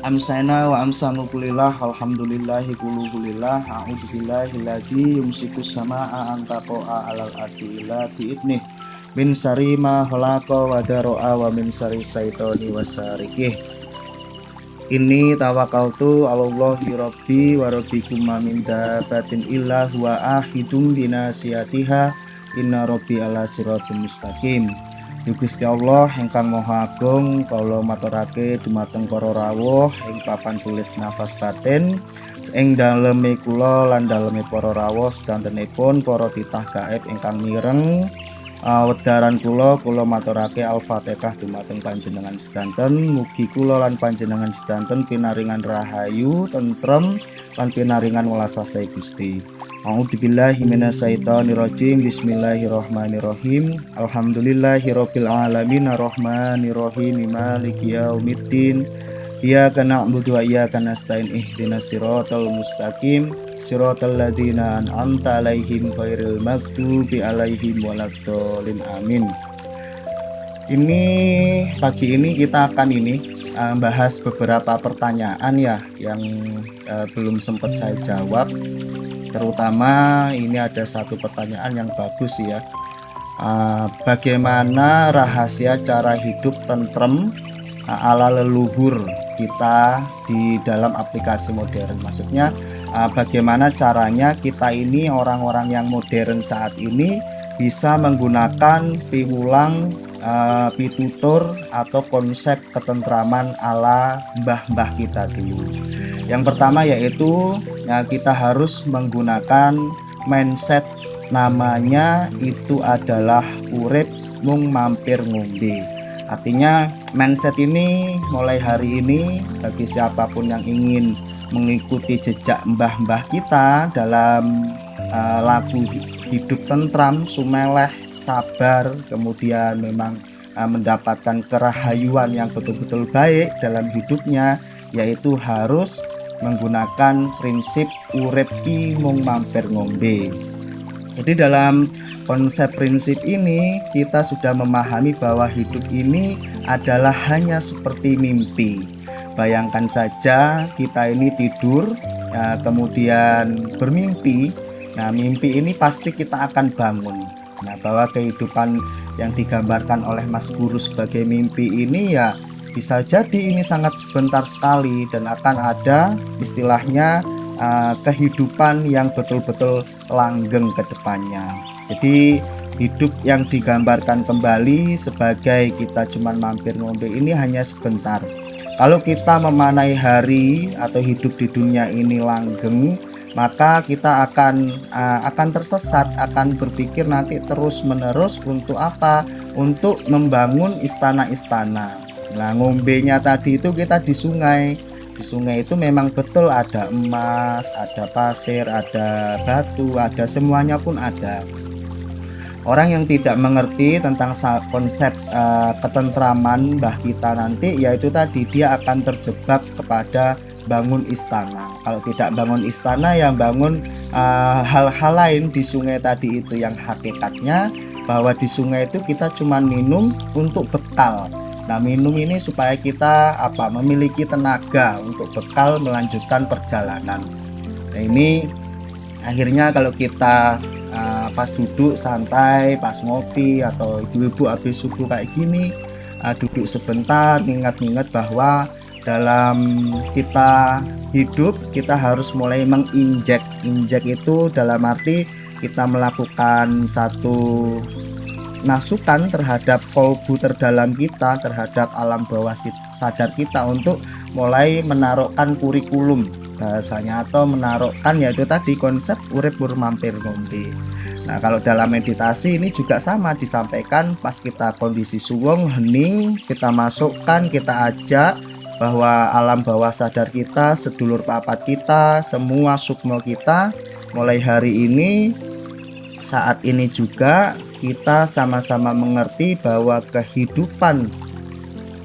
Amsana wa amsanu kulillah alhamdulillahi kululillah a'udzubillahi ladzi yumsikus samaa'a an taqa'a 'alal ardi illa bi'idnih min syarri ma khalaqa wa daro'a wa min syarri syaitani wasarikih. Inni tawakkaltu 'alallahi rabbi wa rabbikum ma min dabbatin illa huwa akhidum binasiyatiha inna rabbi ala siratim mustaqim. Gusti Allah ingkang Maha Agung, kawula maturake dumateng para rawuh ing papan tulis nafas batin ing daleme kula lan daleme para rawuh sedantenipun para titah gaib ingkang mireng. Wedaran kula maturake Al-Fatihah dumateng panjenengan sedanten. Mugi kula lan panjenengan sedanten pinaringan rahayu, tentrem lan pinaringan welas asih Gusti. A'udzubillahi minasyaitonirrajim. Bismillahirrahmanirrahim. Alhamdulillahirabbil alamin arrahmanirrahim maliki yaumiddin. Iyyaka na'budu wa iyyaka nasta'in ihdinas siratal mustaqim siratal ladzina an'amta 'alaihim ghairil maghdubi 'alaihim waladdallin amin. Ini pagi ini kita akan bahas beberapa pertanyaan ya yang belum sempat saya jawab. Terutama ini ada satu pertanyaan yang bagus ya. Bagaimana rahasia cara hidup tentrem ala leluhur kita di dalam aplikasi modern? Maksudnya bagaimana caranya kita ini orang-orang yang modern saat ini bisa menggunakan piwulang, pitutur atau konsep ketentraman ala mbah-mbah kita dulu. Yang pertama yaitu kita harus menggunakan mindset, namanya itu adalah urip mung mampir ngombe. Artinya mindset ini mulai hari ini bagi siapapun yang ingin mengikuti jejak mbah-mbah kita dalam laku hidup tentram, sumeleh, sabar, kemudian memang mendapatkan kerahayuan yang betul-betul baik dalam hidupnya, yaitu harus menggunakan prinsip urip ki mung mampir ngombe. Jadi dalam konsep prinsip ini kita sudah memahami bahwa hidup ini adalah hanya seperti mimpi. Bayangkan saja kita ini tidur, kemudian bermimpi. Nah, mimpi ini pasti kita akan bangun. Nah, bahwa kehidupan yang digambarkan oleh Mas Guru sebagai mimpi ini ya bisa jadi ini sangat sebentar sekali dan akan ada istilahnya kehidupan yang betul-betul langgeng ke depannya. Jadi hidup yang digambarkan kembali sebagai kita cuman mampir ngombe ini hanya sebentar. Kalau kita memanai hari atau hidup di dunia ini langgeng, maka kita akan tersesat, akan berpikir nanti terus-menerus untuk apa? Untuk membangun istana-istana. Nah, ngombenya tadi itu kita di sungai. Di sungai itu memang betul ada emas, ada pasir, ada batu, ada semuanya pun ada. Orang yang tidak mengerti tentang konsep ketentraman mbah kita nanti, yaitu tadi dia akan terjebak kepada bangun istana. Kalau tidak bangun istana, yang bangun hal-hal lain di sungai tadi itu, yang hakikatnya bahwa di sungai itu kita cuma minum untuk bekal. Nah, minum ini supaya kita memiliki tenaga untuk bekal melanjutkan perjalanan. Nah, ini akhirnya kalau kita pas duduk santai, pas ngopi atau ibu-ibu habis subuh kayak gini, duduk sebentar, ingat-ingat bahwa dalam kita hidup kita harus mulai menginjek. Injek itu dalam arti kita melakukan satu masukan terhadap kolbu terdalam kita, terhadap alam bawah sadar kita untuk mulai menaruhkan kurikulum bahasanya, atau menaruhkan yaitu tadi konsep urip mur mampir ngombe. Nah, kalau dalam meditasi ini juga sama, disampaikan pas kita kondisi suwung hening, kita masukkan, kita ajak bahwa alam bawah sadar kita, sedulur papat kita, semua sukma kita, mulai hari ini, saat ini juga kita sama-sama mengerti bahwa kehidupan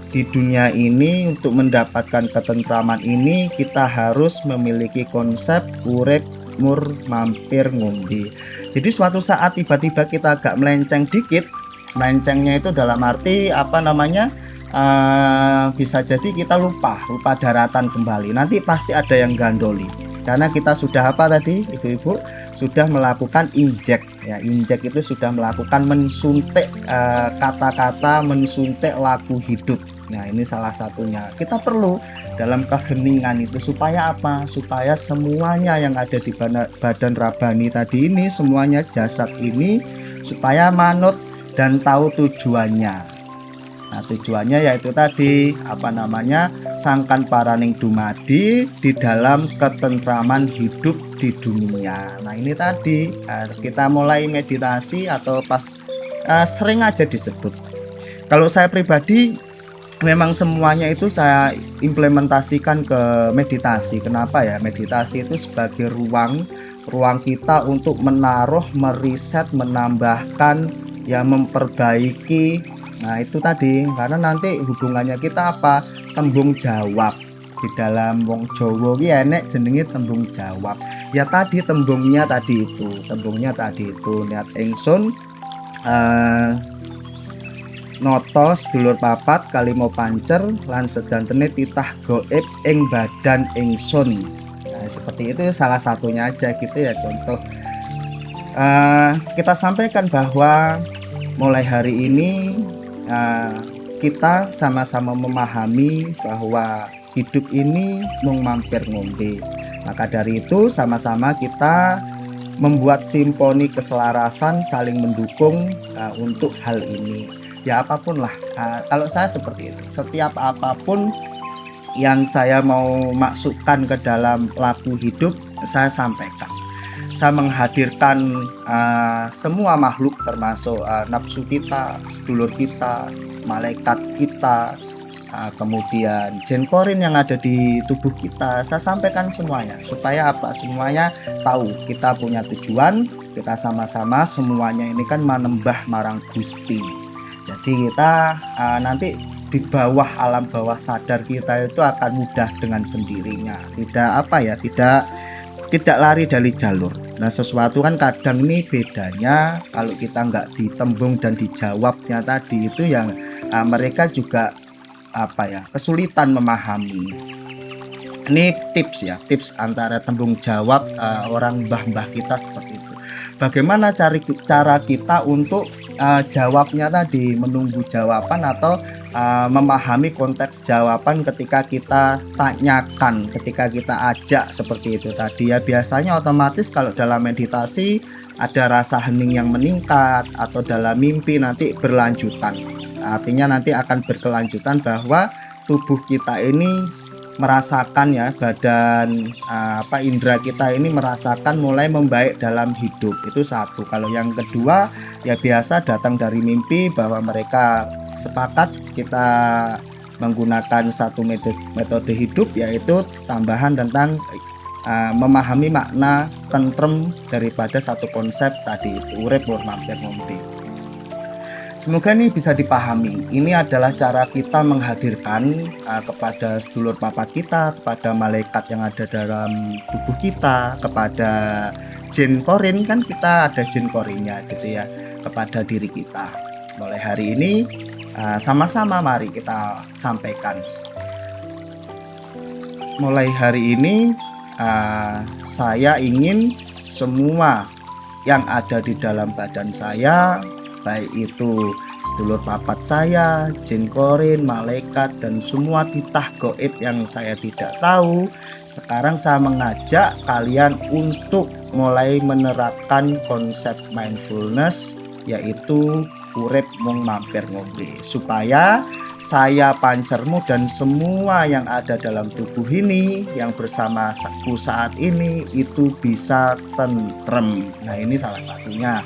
di dunia ini, untuk mendapatkan ketentraman ini, kita harus memiliki konsep urip mur mampir ngombe. Jadi suatu saat tiba-tiba kita agak melenceng dikit. Melencengnya itu dalam arti bisa jadi kita lupa daratan kembali. Nanti pasti ada yang gandoli. Karena kita sudah apa tadi ibu-ibu, sudah melakukan injek ya. Injek itu sudah melakukan mensuntik kata-kata, mensuntik laku hidup. Nah ini salah satunya. Kita perlu dalam keheningan itu supaya apa? Supaya semuanya yang ada di badan Rabani tadi ini, semuanya jasad ini, supaya manut dan tahu tujuannya. Nah tujuannya yaitu tadi apa namanya, sangkan paraning dumadi di dalam ketentraman hidup di dunia. Nah ini tadi kita mulai meditasi atau pas sering aja disebut. Kalau saya pribadi memang semuanya itu saya implementasikan ke meditasi. Kenapa ya? Meditasi itu sebagai ruang kita untuk menaruh, meriset, menambahkan, ya memperbaiki. Nah itu tadi, karena nanti hubungannya kita apa? Tembung jawab. Di dalam wong Jawa ki enek jenenge tembung jawab. Ya tadi tembungnya tadi itu niat ingsun noto sedulur papat kalimo pancer lan sedantene titah gaib ing badan ingsun. Nah, seperti itu salah satunya aja gitu ya, contoh. Kita sampaikan bahwa mulai hari ini kita sama-sama memahami bahwa hidup ini mung mampir ngombe. Maka dari itu sama-sama kita membuat simfoni keselarasan saling mendukung untuk hal ini. Ya apapun lah, kalau saya seperti itu, setiap apapun yang saya mau masukkan ke dalam laku hidup, saya sampaikan. Saya menghadirkan semua makhluk termasuk nafsu kita, sedulur kita, malaikat kita, kemudian jin korin yang ada di tubuh kita. Saya sampaikan semuanya supaya apa? Semuanya tahu kita punya tujuan, kita sama-sama semuanya ini kan manembah marang Gusti. Jadi kita nanti di bawah alam bawah sadar kita itu akan mudah dengan sendirinya. Tidak lari dari jalur. Nah sesuatu kan kadang ini bedanya kalau kita nggak ditembung dan dijawabnya tadi itu yang mereka juga kesulitan memahami. Ini tips antara tembung jawab orang mbah-mbah kita seperti itu. Bagaimana cara kita untuk jawabnya tadi, menunggu jawaban atau memahami konteks jawaban ketika kita tanyakan, ketika kita ajak seperti itu tadi ya. Biasanya otomatis kalau dalam meditasi ada rasa hening yang meningkat, atau dalam mimpi nanti berlanjutan. Artinya nanti akan berkelanjutan bahwa tubuh kita ini merasakan ya, badan indera kita ini merasakan mulai membaik dalam hidup. Itu satu. Kalau yang kedua ya biasa datang dari mimpi bahwa mereka sepakat kita menggunakan satu metode hidup, yaitu tambahan tentang memahami makna tentrem daripada satu konsep tadi itu, urip lur mampir ngombe. Semoga ini bisa dipahami. Ini adalah cara kita menghadirkan kepada sedulur papat kita, kepada malaikat yang ada dalam tubuh kita, kepada jin korin, kan kita ada jin korinnya gitu ya, kepada diri kita. Mulai hari ini sama-sama mari kita sampaikan. Mulai hari ini saya ingin semua yang ada di dalam badan saya, baik itu sedulur papat saya, jin korin, malaikat, dan semua titah gaib yang saya tidak tahu, sekarang saya mengajak kalian untuk mulai menerapkan konsep mindfulness, yaitu urip mung mampir ngombe, supaya saya pancermu dan semua yang ada dalam tubuh ini yang bersama aku saat ini itu bisa tentrem. Nah ini salah satunya.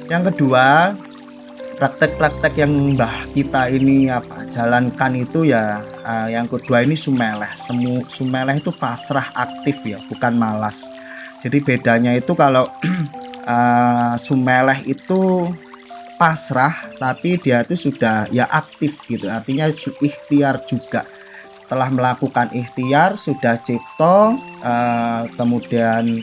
Yang kedua, praktek-praktek yang mbah kita ini jalankan itu ya, yang kedua ini sumeleh. Sumeleh itu pasrah aktif ya, bukan malas. Jadi bedanya itu kalau sumeleh itu pasrah tapi dia itu sudah ya aktif gitu, artinya ikhtiar juga. Setelah melakukan ikhtiar sudah cipto, kemudian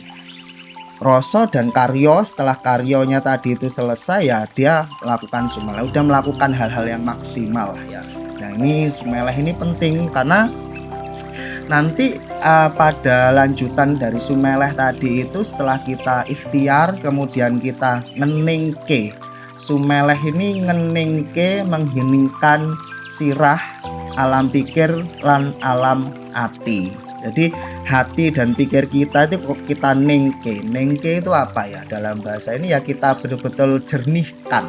rasa dan karyo. Setelah karyonya tadi itu selesai ya dia melakukan sumeleh, udah melakukan hal-hal yang maksimal ya. Nah Nah, ini sumeleh ini penting karena nanti pada lanjutan dari sumeleh tadi itu setelah kita ikhtiar kemudian kita ngeningke. Sumeleh ini ngeningke mengheningkan sirah alam pikir lan alam ati. Jadi hati dan pikir kita itu kita nengke. Nengke itu apa ya? Dalam bahasa ini ya kita betul-betul jernihkan.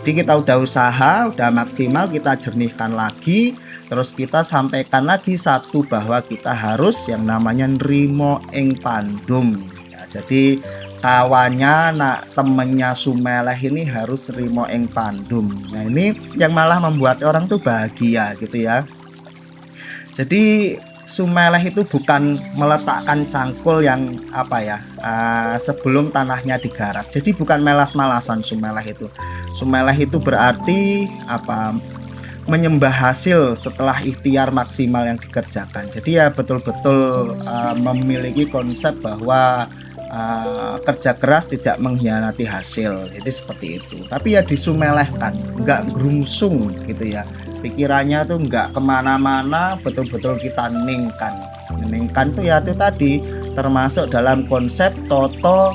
Jadi kita udah usaha, udah maksimal, kita jernihkan lagi. Terus kita sampaikan lagi satu bahwa kita harus yang namanya nrimo ing pandum. Ya, jadi kawannya, temennya sumeleh ini harus nrimo ing pandum. Nah, ini yang malah membuat orang tuh bahagia gitu ya. Jadi sumeleh itu bukan meletakkan cangkul yang apa ya sebelum tanahnya digarap. Jadi bukan melas-malasan sumeleh itu. Sumeleh itu berarti apa? Menyembah hasil setelah ikhtiar maksimal yang dikerjakan. Jadi ya betul-betul memiliki konsep bahwa kerja keras tidak mengkhianati hasil. Jadi seperti itu. Tapi ya disumelehkan, nggak gerungsung gitu ya. Pikirannya tuh nggak kemana-mana, betul-betul kita ningkan. Ningkan tuh ya itu tadi termasuk dalam konsep toto,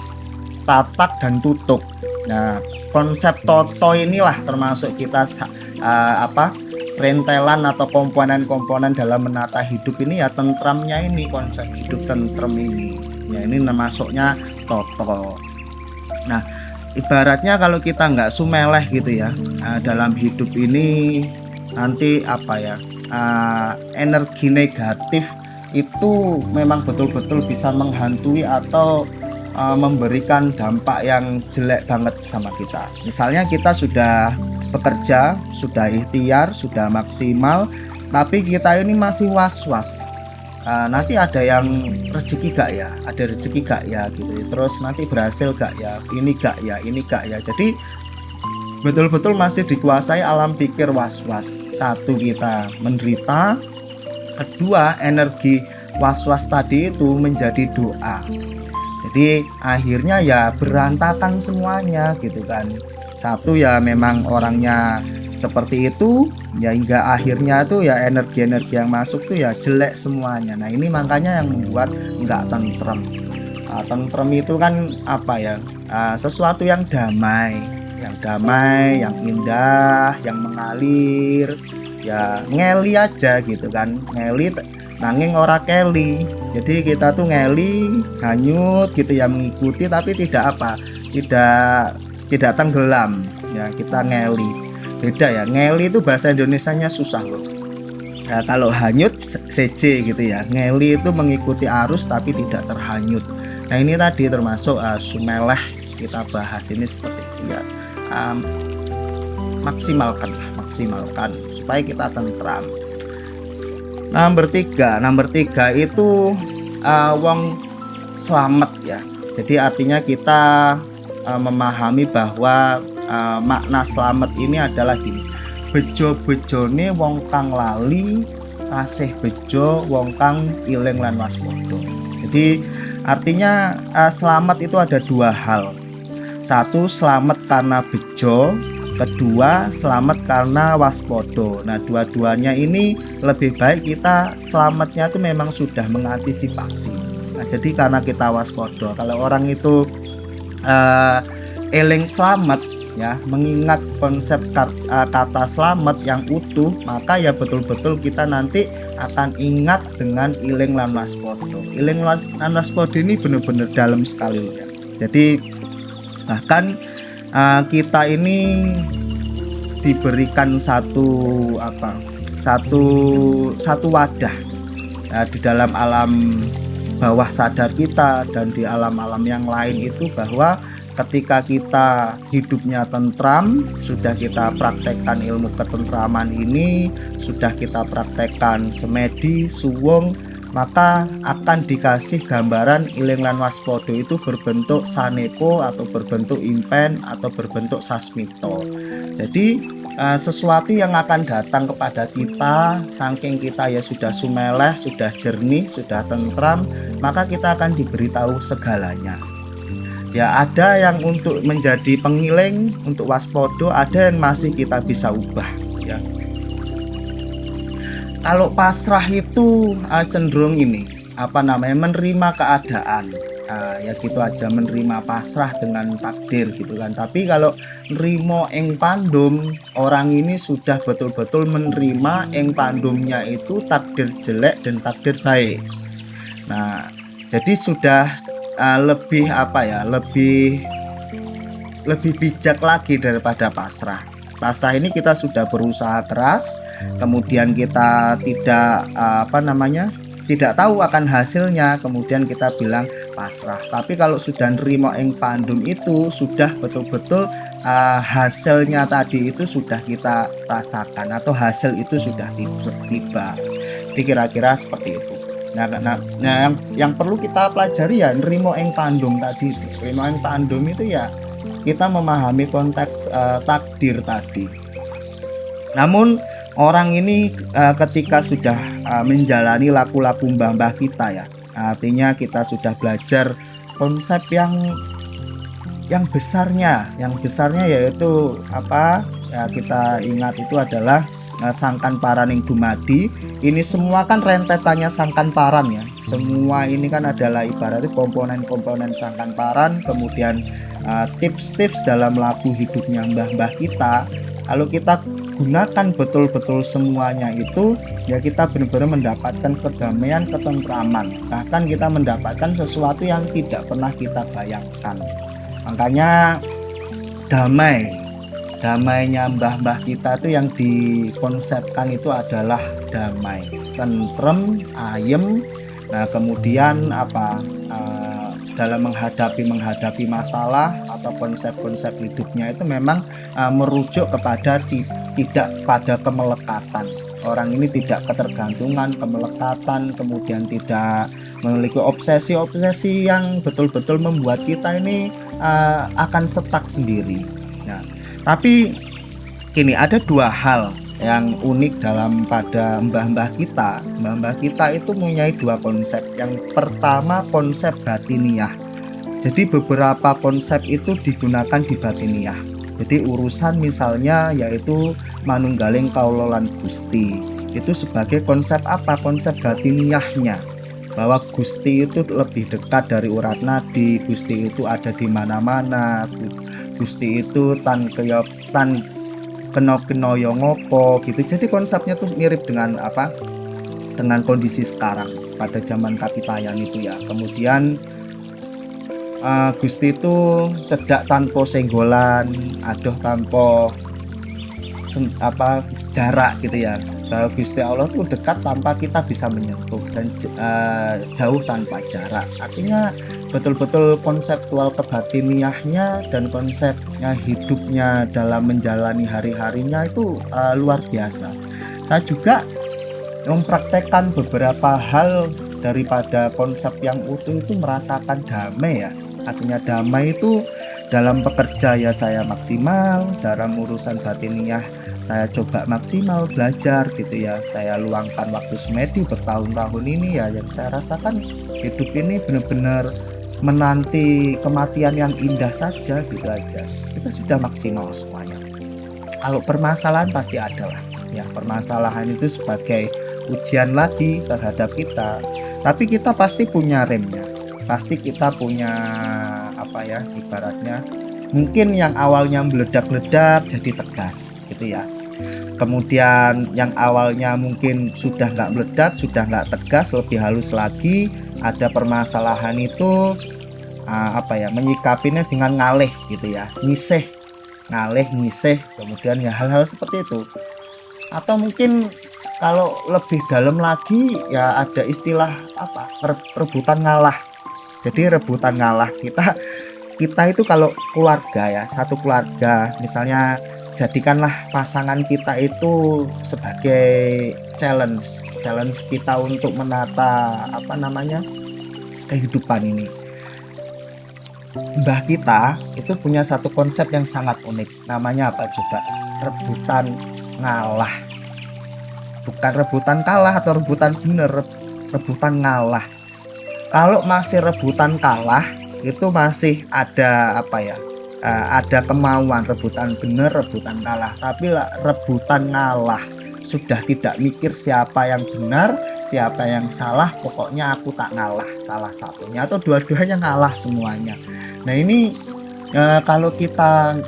tatak dan tutuk. Nah, konsep toto inilah termasuk kita rentelan atau komponen-komponen dalam menata hidup ini ya tentramnya ini, konsep hidup tentrem ini ya, ini masuknya toto. Nah, ibaratnya kalau kita nggak sumeleh gitu ya dalam hidup ini nanti apa ya energi negatif itu memang betul-betul bisa menghantui atau memberikan dampak yang jelek banget sama kita. Misalnya kita sudah bekerja, sudah ikhtiar, sudah maksimal, tapi kita ini masih was-was. Nanti ada yang rezeki gak ya, ada rezeki gak ya gitu. Terus nanti berhasil gak ya, ini gak ya, ini gak ya. Jadi betul-betul masih dikuasai alam pikir was-was. Satu, kita menderita. Kedua, energi was-was tadi itu menjadi doa. Jadi akhirnya ya berantakan semuanya gitu kan. Satu ya memang orangnya seperti itu ya, hingga akhirnya tuh ya energi-energi yang masuk tuh ya jelek semuanya. Nah, ini makanya yang membuat nggak tentrem. Tentrem itu kan apa ya, sesuatu yang damai, yang indah, yang mengalir, ya ngeli aja gitu kan. Ngeli nanging ora keli. Jadi kita tuh ngeli, hanyut gitu ya, mengikuti tapi tidak tidak tenggelam ya, kita ngeli. Beda ya, ngeli itu bahasa Indonesianya susah loh. Nah, kalau hanyut CJ gitu ya, ngeli itu mengikuti arus tapi tidak terhanyut. Nah, ini tadi termasuk sumeleh kita bahas ini seperti itu ya. Maksimalkan supaya kita tentram. Nomor tiga itu wong selamat ya. Jadi artinya kita memahami bahwa makna selamat ini adalah gini, bejo-bejone wong kang lali, kasih bejo wong kang iling lan waspada. Jadi artinya selamat itu ada dua hal. Satu, selamat karena bejo. Kedua, selamat karena waspada. Nah, dua-duanya ini lebih baik kita selamatnya itu memang sudah mengantisipasi. Nah, jadi karena kita waspada, kalau orang itu eling selamat ya, mengingat konsep kata selamat yang utuh, maka ya betul-betul kita nanti akan ingat dengan iling lan waspada. Iling lan waspada ini benar-benar dalam sekali ya. Jadi bahkan kita ini diberikan satu wadah ya, di dalam alam bawah sadar kita dan di alam-alam yang lain itu, bahwa ketika kita hidupnya tentram, sudah kita praktekkan ilmu ketentraman ini, sudah kita praktekkan semedi, suwung, maka akan dikasih gambaran iling lan waspada itu berbentuk sanepo atau berbentuk impen atau berbentuk sasmito. Jadi sesuatu yang akan datang kepada kita, saking kita ya sudah sumeleh, sudah jernih, sudah tentram, maka kita akan diberitahu segalanya. Ya, ada yang untuk menjadi pengiling, untuk waspada, ada yang masih kita bisa ubah ya. Kalau pasrah itu cenderung ini apa namanya, menerima keadaan. Ya gitu aja, menerima pasrah dengan takdir gitu kan. Tapi kalau nrimo ing pandum, orang ini sudah betul-betul menerima ing pandumnya itu takdir jelek dan takdir baik. Nah, jadi sudah lebih apa ya, lebih bijak lagi daripada pasrah. Pasrah ini kita sudah berusaha keras, kemudian kita tidak apa namanya, tidak tahu akan hasilnya, kemudian kita bilang pasrah. Tapi kalau sudah nerimo ing pandum itu sudah betul-betul hasilnya tadi itu sudah kita rasakan, atau hasil itu sudah tiba. Jadi kira-kira seperti itu. Nah, yang perlu kita pelajari ya nerimo ing pandum tadi itu. Nerimo ing pandum itu ya kita memahami konteks takdir tadi. Namun orang ini ketika sudah menjalani laku-laku mbah-mbah kita ya, artinya kita sudah belajar konsep yang besarnya yaitu apa ya, kita ingat itu adalah sangkan paran yang dumadi. Ini semua kan rentetannya sangkan paran ya, semua ini kan adalah ibaratnya komponen-komponen sangkan paran, kemudian tips-tips dalam laku hidupnya mbah-mbah kita. Kalau kita gunakan betul-betul semuanya itu ya, kita benar-benar mendapatkan kedamaian, ketentraman, bahkan kita mendapatkan sesuatu yang tidak pernah kita bayangkan. Makanya damainya mbah-mbah kita itu yang dikonsepkan itu adalah damai, tentrem, ayem. Nah kemudian apa, dalam menghadapi masalah atau konsep-konsep hidupnya itu memang merujuk kepada tidak pada kemelekatan. Orang ini tidak ketergantungan, kemelekatan, kemudian tidak memiliki obsesi-obsesi yang betul-betul membuat kita ini akan stuck sendiri. Nah, tapi kini ada dua hal yang unik dalam pada mbah-mbah kita. Mbah-mbah kita itu mempunyai dua konsep. Yang pertama konsep batiniah. Jadi beberapa konsep itu digunakan di batiniah. Jadi urusan misalnya yaitu manunggaling kaula lan Gusti. Itu sebagai konsep apa? Konsep batiniahnya. Bahwa Gusti itu lebih dekat dari urat nadi, Gusti itu ada di mana-mana, Gusti itu tan kena ngopo gitu. Jadi konsepnya tuh mirip dengan apa? Dengan kondisi sekarang pada zaman Kapitayan itu ya. Kemudian Gusti itu cedak tanpa senggolan, adoh tanpa jarak gitu ya. Bahwa Gusti Allah itu dekat tanpa kita bisa menyentuh, dan jauh tanpa jarak. Artinya betul-betul konseptual kebatiniahnya dan konsepnya hidupnya dalam menjalani hari-harinya itu luar biasa. Saya juga mempraktekkan beberapa hal daripada konsep yang utuh itu, merasakan damai ya. Artinya damai itu dalam bekerja ya saya maksimal, dalam urusan batiniah saya coba maksimal belajar gitu ya. Saya luangkan waktu semedi bertahun-tahun ini ya, yang saya rasakan hidup ini benar-benar menanti kematian yang indah saja gitu aja. Kita sudah maksimal semuanya. Kalau permasalahan pasti ada lah ya, permasalahan itu sebagai ujian lagi terhadap kita, tapi kita pasti punya remnya, pasti kita punya apa ya, ibaratnya mungkin yang awalnya meledak-ledak jadi tegas gitu ya. Kemudian yang awalnya mungkin sudah nggak meledak, sudah nggak tegas, lebih halus lagi. Ada permasalahan itu menyikapinya dengan ngalih gitu ya, ngisih, kemudian ya hal-hal seperti itu. Atau mungkin kalau lebih dalam lagi ya ada istilah rebutan ngalah. Jadi rebutan ngalah, kita itu kalau keluarga ya, satu keluarga misalnya, jadikanlah pasangan kita itu sebagai challenge kita untuk menata kehidupan ini. Mbah kita itu punya satu konsep yang sangat unik, namanya apa coba? Rebutan ngalah. Bukan rebutan kalah atau rebutan bener, rebutan ngalah. Kalau masih rebutan kalah itu masih ada ada kemauan, rebutan bener, rebutan kalah. Tapi lah rebutan ngalah, sudah tidak mikir siapa yang benar, siapa yang salah, pokoknya aku tak ngalah salah satunya atau dua-duanya ngalah semuanya. Nah ini kalau kita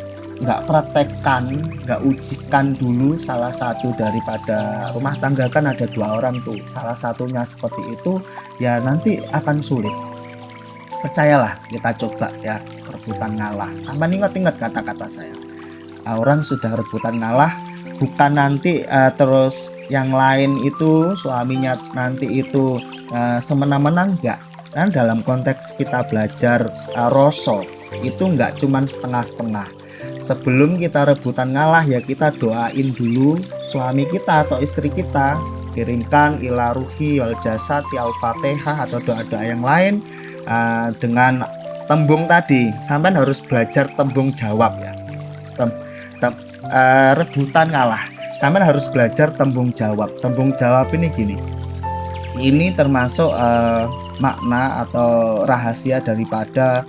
nggak praktekkan, nggak ujikan dulu salah satu daripada rumah tangga, kan ada 2 orang tuh, salah satunya seperti itu ya nanti akan sulit. Percayalah, kita coba ya, rebutan ngalah. Sampai ingat-ingat kata-kata saya, orang sudah rebutan ngalah, bukan nanti terus yang lain itu suaminya nanti itu semena-mena, enggak. Kan dalam konteks kita belajar rasa itu enggak cuman setengah-setengah. Sebelum kita rebutan ngalah ya kita doain dulu suami kita atau istri kita, kirimkan ila ruhi wal jasati al-fatihah atau doa-doa yang lain dengan tembung tadi. Sampai harus belajar tembung jawab ya. Rebutan ngalah, sampai harus belajar tembung jawab. Tembung jawab ini gini, ini termasuk makna atau rahasia daripada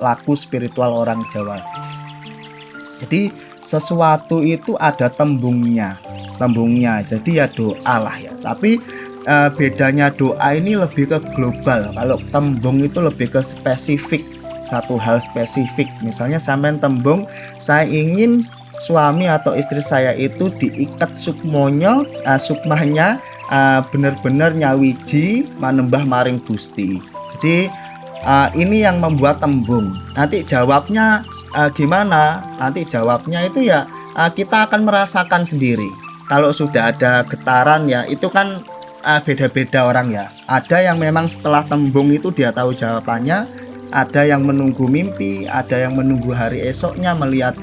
laku spiritual orang Jawa. Jadi sesuatu itu ada tembungnya. Jadi ya doa lah ya. Tapi bedanya doa ini lebih ke global. Kalau tembung itu lebih ke spesifik, satu hal spesifik. Misalnya sampean tembung, saya ingin suami atau istri saya itu diikat sukmanya benar-benar nyawiji manembah maring Gusti. Jadi ini yang membuat tembung. Nanti jawabnya gimana? Nanti jawabnya itu ya kita akan merasakan sendiri. Kalau sudah ada getaran ya itu kan beda-beda orang ya. Ada yang memang setelah tembung itu dia tahu jawabannya, ada yang menunggu mimpi, ada yang menunggu hari esoknya melihat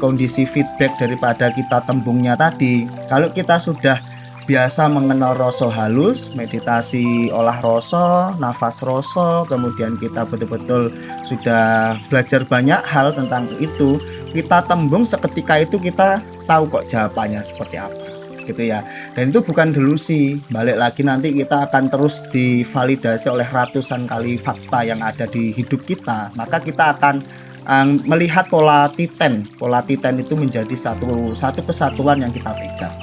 kondisi feedback daripada kita tembungnya tadi. Kalau kita sudah biasa mengenal rasa halus, meditasi olah rasa, nafas rasa, kemudian kita betul-betul sudah belajar banyak hal tentang itu, kita tembung seketika itu kita tahu kok jawabannya seperti apa gitu ya. Dan itu bukan delusi, balik lagi nanti kita akan terus divalidasi oleh ratusan kali fakta yang ada di hidup kita, maka kita akan melihat pola titen itu menjadi satu kesatuan yang kita pegang.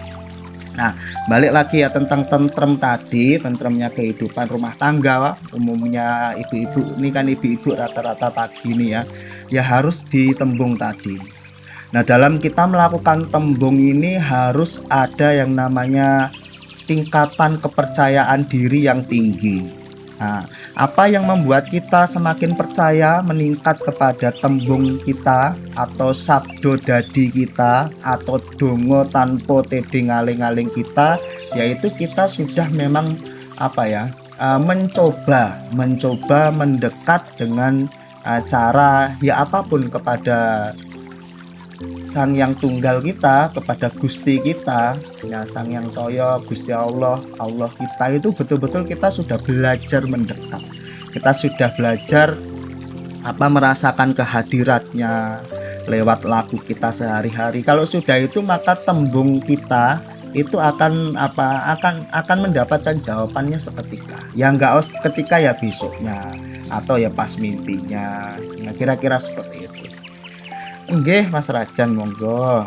Nah, balik lagi ya tentang tentrem tadi, tentremnya kehidupan rumah tangga. Umumnya ibu-ibu, ini kan ibu-ibu rata-rata pagi ini ya harus ditembung tadi. Nah, dalam kita melakukan tembung ini harus ada yang namanya tingkatan kepercayaan diri yang tinggi. Nah, apa yang membuat kita semakin percaya meningkat kepada tembung kita atau sabdo dadi kita atau dongo tanpa teding ngaling-ngaling kita, yaitu kita sudah memang mencoba mendekat dengan cara ya apapun kepada Sang Yang Tunggal kita, kepada Gusti kita ya, Sang Yang Toyo, Gusti Allah kita itu betul-betul kita sudah belajar mendekat, kita sudah belajar merasakan kehadiratnya lewat laku kita sehari-hari. Kalau sudah itu maka tembung kita itu akan mendapatkan jawabannya seketika. Ya enggak seketika ya besoknya atau ya pas mimpinya. Nah, kira-kira seperti itu. Nggih Mas Rajan, monggo.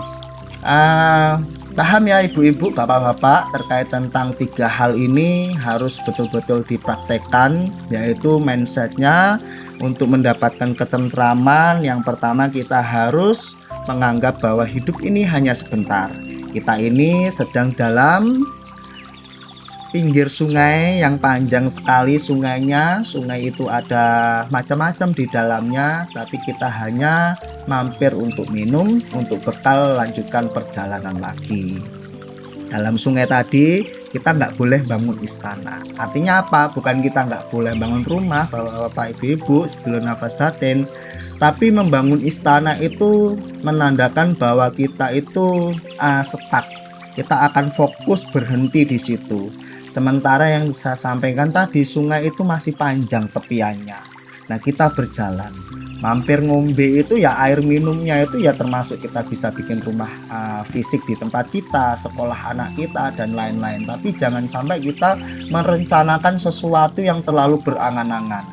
Paham ya ibu-ibu, bapak-bapak, terkait tentang 3 hal ini harus betul-betul dipraktekkan, yaitu mindsetnya untuk mendapatkan ketentraman. Yang pertama kita harus menganggap bahwa hidup ini hanya sebentar. Kita ini sedang dalam pinggir sungai yang panjang sekali sungainya. Sungai itu ada macam-macam di dalamnya, tapi kita hanya mampir untuk minum, untuk bekal lanjutkan perjalanan lagi. Dalam sungai tadi kita nggak boleh bangun istana. Artinya apa? Bukan kita nggak boleh bangun rumah, bapak ibu-ibu sedulur nafas batin, tapi membangun istana itu menandakan bahwa kita itu stuck. Kita akan fokus berhenti di situ. Sementara yang saya sampaikan tadi, sungai itu masih panjang tepiannya. Nah, kita berjalan, mampir ngombe itu ya air minumnya itu ya termasuk kita bisa bikin rumah fisik di tempat kita, sekolah anak kita dan lain-lain. Tapi jangan sampai kita merencanakan sesuatu yang terlalu berangan-angan.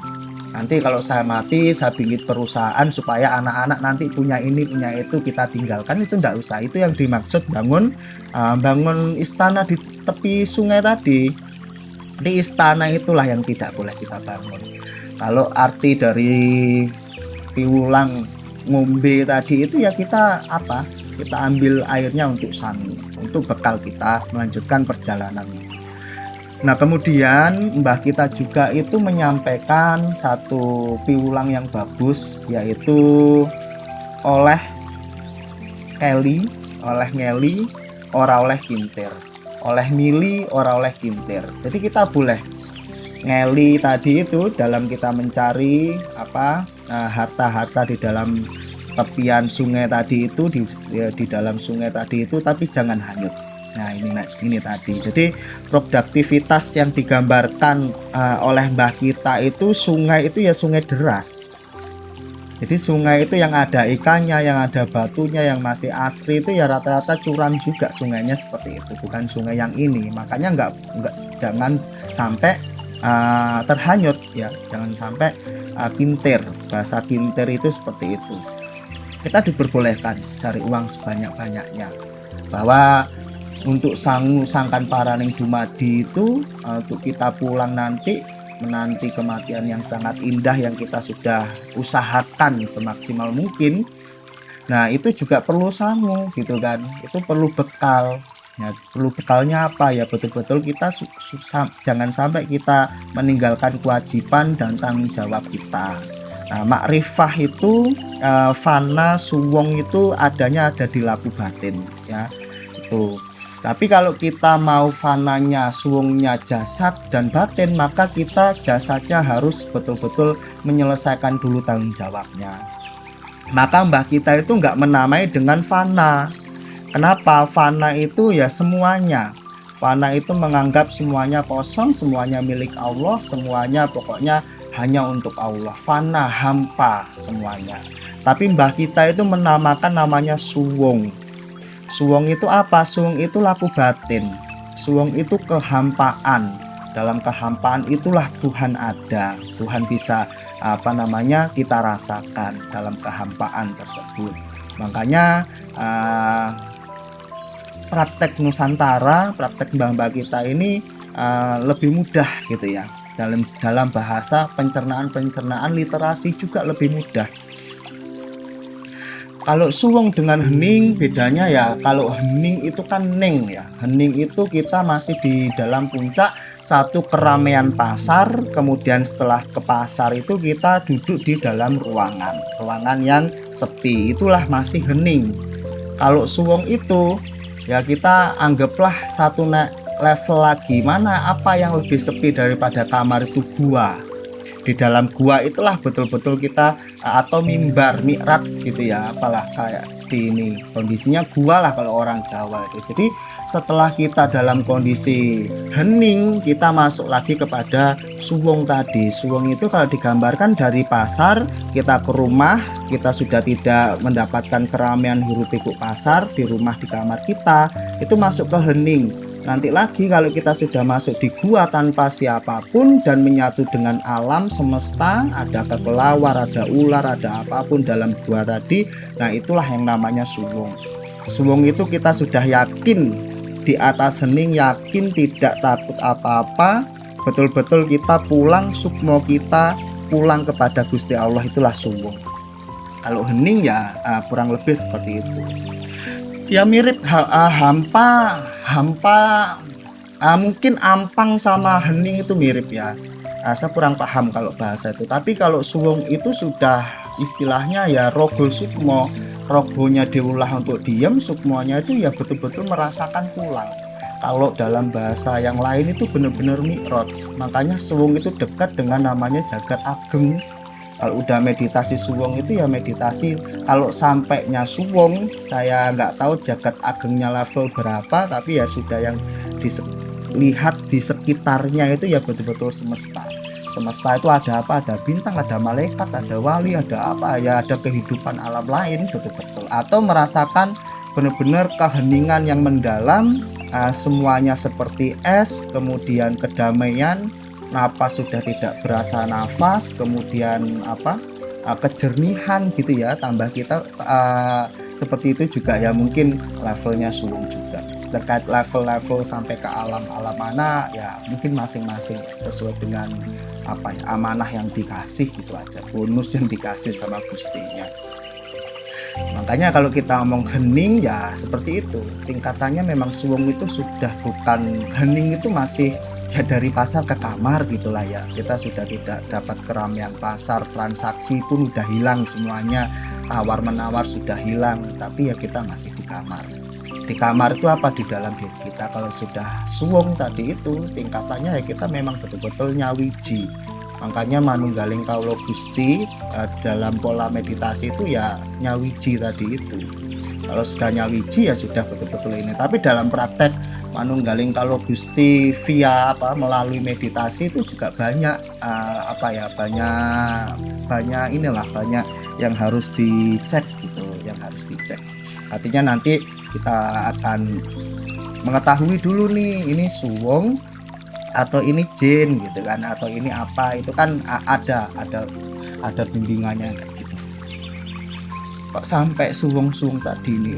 Nanti kalau saya mati, saya bikin perusahaan supaya anak-anak nanti punya ini, punya itu, kita tinggalkan, itu enggak usah. Itu yang dimaksud bangun istana di tepi sungai tadi. Di istana itulah yang tidak boleh kita bangun. Kalau arti dari piwulang ngombe tadi itu ya kita apa? Kita ambil airnya untuk sangu, untuk bekal kita melanjutkan perjalanan. Nah, kemudian mbah kita juga itu menyampaikan satu piwulang yang bagus, yaitu oleh ngeli, ora oleh kintir. Oleh mili, ora oleh kintir. Jadi kita boleh ngeli tadi itu dalam kita mencari harta-harta di dalam tepian sungai tadi itu, di dalam sungai tadi itu, tapi jangan hanyut. Nah, ini tadi. Jadi produktivitas yang digambarkan oleh mbah kita itu, sungai itu ya sungai deras. Jadi sungai itu yang ada ikannya, yang ada batunya, yang masih asri itu ya rata-rata curam juga sungainya seperti itu. Bukan sungai yang ini. Makanya jangan sampai terhanyut ya. Jangan sampai kintir. Bahasa kintir itu seperti itu. Kita diperbolehkan cari uang sebanyak-banyaknya. Bahwa untuk sangkan paraning dumadi itu, untuk kita pulang nanti menanti kematian yang sangat indah yang kita sudah usahakan semaksimal mungkin. Nah, itu juga perlu sangu gitu kan. Itu perlu bekal. Ya, perlu bekalnya apa ya, betul-betul kita jangan sampai kita meninggalkan kewajiban dan tanggung jawab kita. Nah, makrifah itu fana suwong itu ada di laku batin ya. Itu. Tapi kalau kita mau fananya, suwungnya jasad dan batin, maka kita jasadnya harus betul-betul menyelesaikan dulu tanggung jawabnya. Maka mbah kita itu nggak menamai dengan fana. Kenapa? Fana itu ya semuanya. Fana itu menganggap semuanya kosong, semuanya milik Allah, semuanya pokoknya hanya untuk Allah. Fana, hampa semuanya. Tapi mbah kita itu menamakan namanya suwung. Suwung itu apa? Suwung itu laku batin. Suwung itu kehampaan. Dalam kehampaan itulah Tuhan ada. Tuhan bisa kita rasakan dalam kehampaan tersebut. Makanya praktek Nusantara, praktek mbah-mbah kita ini lebih mudah gitu ya. Dalam bahasa pencernaan literasi juga lebih mudah. Kalau suwung dengan hening bedanya ya, kalau hening itu kan ning ya. Hening itu kita masih di dalam puncak satu keramaian pasar, kemudian setelah ke pasar itu kita duduk di dalam ruangan yang sepi, itulah masih hening. Kalau suwung itu ya kita anggaplah satu level lagi, mana apa yang lebih sepi daripada kamar itu gua. Di dalam gua itulah betul-betul kita atau mimbar, mi'raj gitu ya, apalah kayak di ini kondisinya gua lah kalau orang Jawa itu. Jadi setelah kita dalam kondisi hening, kita masuk lagi kepada suwung tadi. Suwung itu kalau digambarkan dari pasar kita ke rumah, kita sudah tidak mendapatkan keramaian hiruk pikuk pasar di rumah, di kamar kita, itu masuk ke hening. Nanti lagi kalau kita sudah masuk di gua tanpa siapapun dan menyatu dengan alam semesta, ada kelelawar, ada ular, ada apapun dalam gua tadi, nah itulah yang namanya suwung. Suwung itu kita sudah yakin di atas hening, yakin tidak takut apa-apa, betul-betul kita pulang, sukmo kita pulang kepada Gusti Allah, itulah suwung. Kalau hening ya kurang lebih seperti itu. Ya mirip hampa, mungkin ampang sama hening itu mirip ya. Saya kurang paham kalau bahasa itu. Tapi kalau suwung itu sudah istilahnya ya rogo sukmo, rogonya diulah untuk diem, sukmonya itu ya betul-betul merasakan pulang. Kalau dalam bahasa yang lain itu benar-benar mi'raj. Makanya suwung itu dekat dengan namanya jagat ageng. Kalau udah meditasi suwung itu ya meditasi, kalau sampainya suwung saya nggak tahu jagat agengnya level berapa, tapi ya sudah yang dilihat di sekitarnya itu ya betul-betul semesta. Semesta itu ada apa? Ada bintang, ada malaikat, ada wali, ada apa ya, ada kehidupan alam lain betul-betul. Atau merasakan benar-benar keheningan yang mendalam, semuanya seperti es, kemudian kedamaian. napas sudah tidak berasa nafas, kemudian kejernihan gitu ya, tambah kita seperti itu juga ya, mungkin levelnya suwung juga. Terkait level-level sampai ke alam-alam mana ya, mungkin masing-masing sesuai dengan amanah yang dikasih gitu aja, bonus yang dikasih sama Gustinya. Makanya kalau kita ngomong hening ya seperti itu, tingkatannya memang suwung itu sudah bukan, hening itu masih ya dari pasar ke kamar gitulah ya. Kita sudah tidak dapat keramaian pasar, transaksi pun udah hilang semuanya, tawar menawar sudah hilang, tapi ya kita masih di kamar. Di kamar itu apa? Di dalam diri kita. Kalau sudah suwung tadi itu tingkatannya ya kita memang betul-betul nyawiji. Makanya manunggaling kaulo Gusti dalam pola meditasi itu ya nyawiji tadi itu. Kalau sudah nyawiji ya sudah betul-betul ini. Tapi dalam praktek manunggaling kaulo Gusti via melalui meditasi itu juga banyak banyak yang harus dicek gitu, yang harus dicek. Artinya nanti kita akan mengetahui dulu nih, ini suwung atau ini jin gitu kan, atau ini apa, itu kan ada bimbingannya kayak gitu. Kok sampai suwung tadi nih,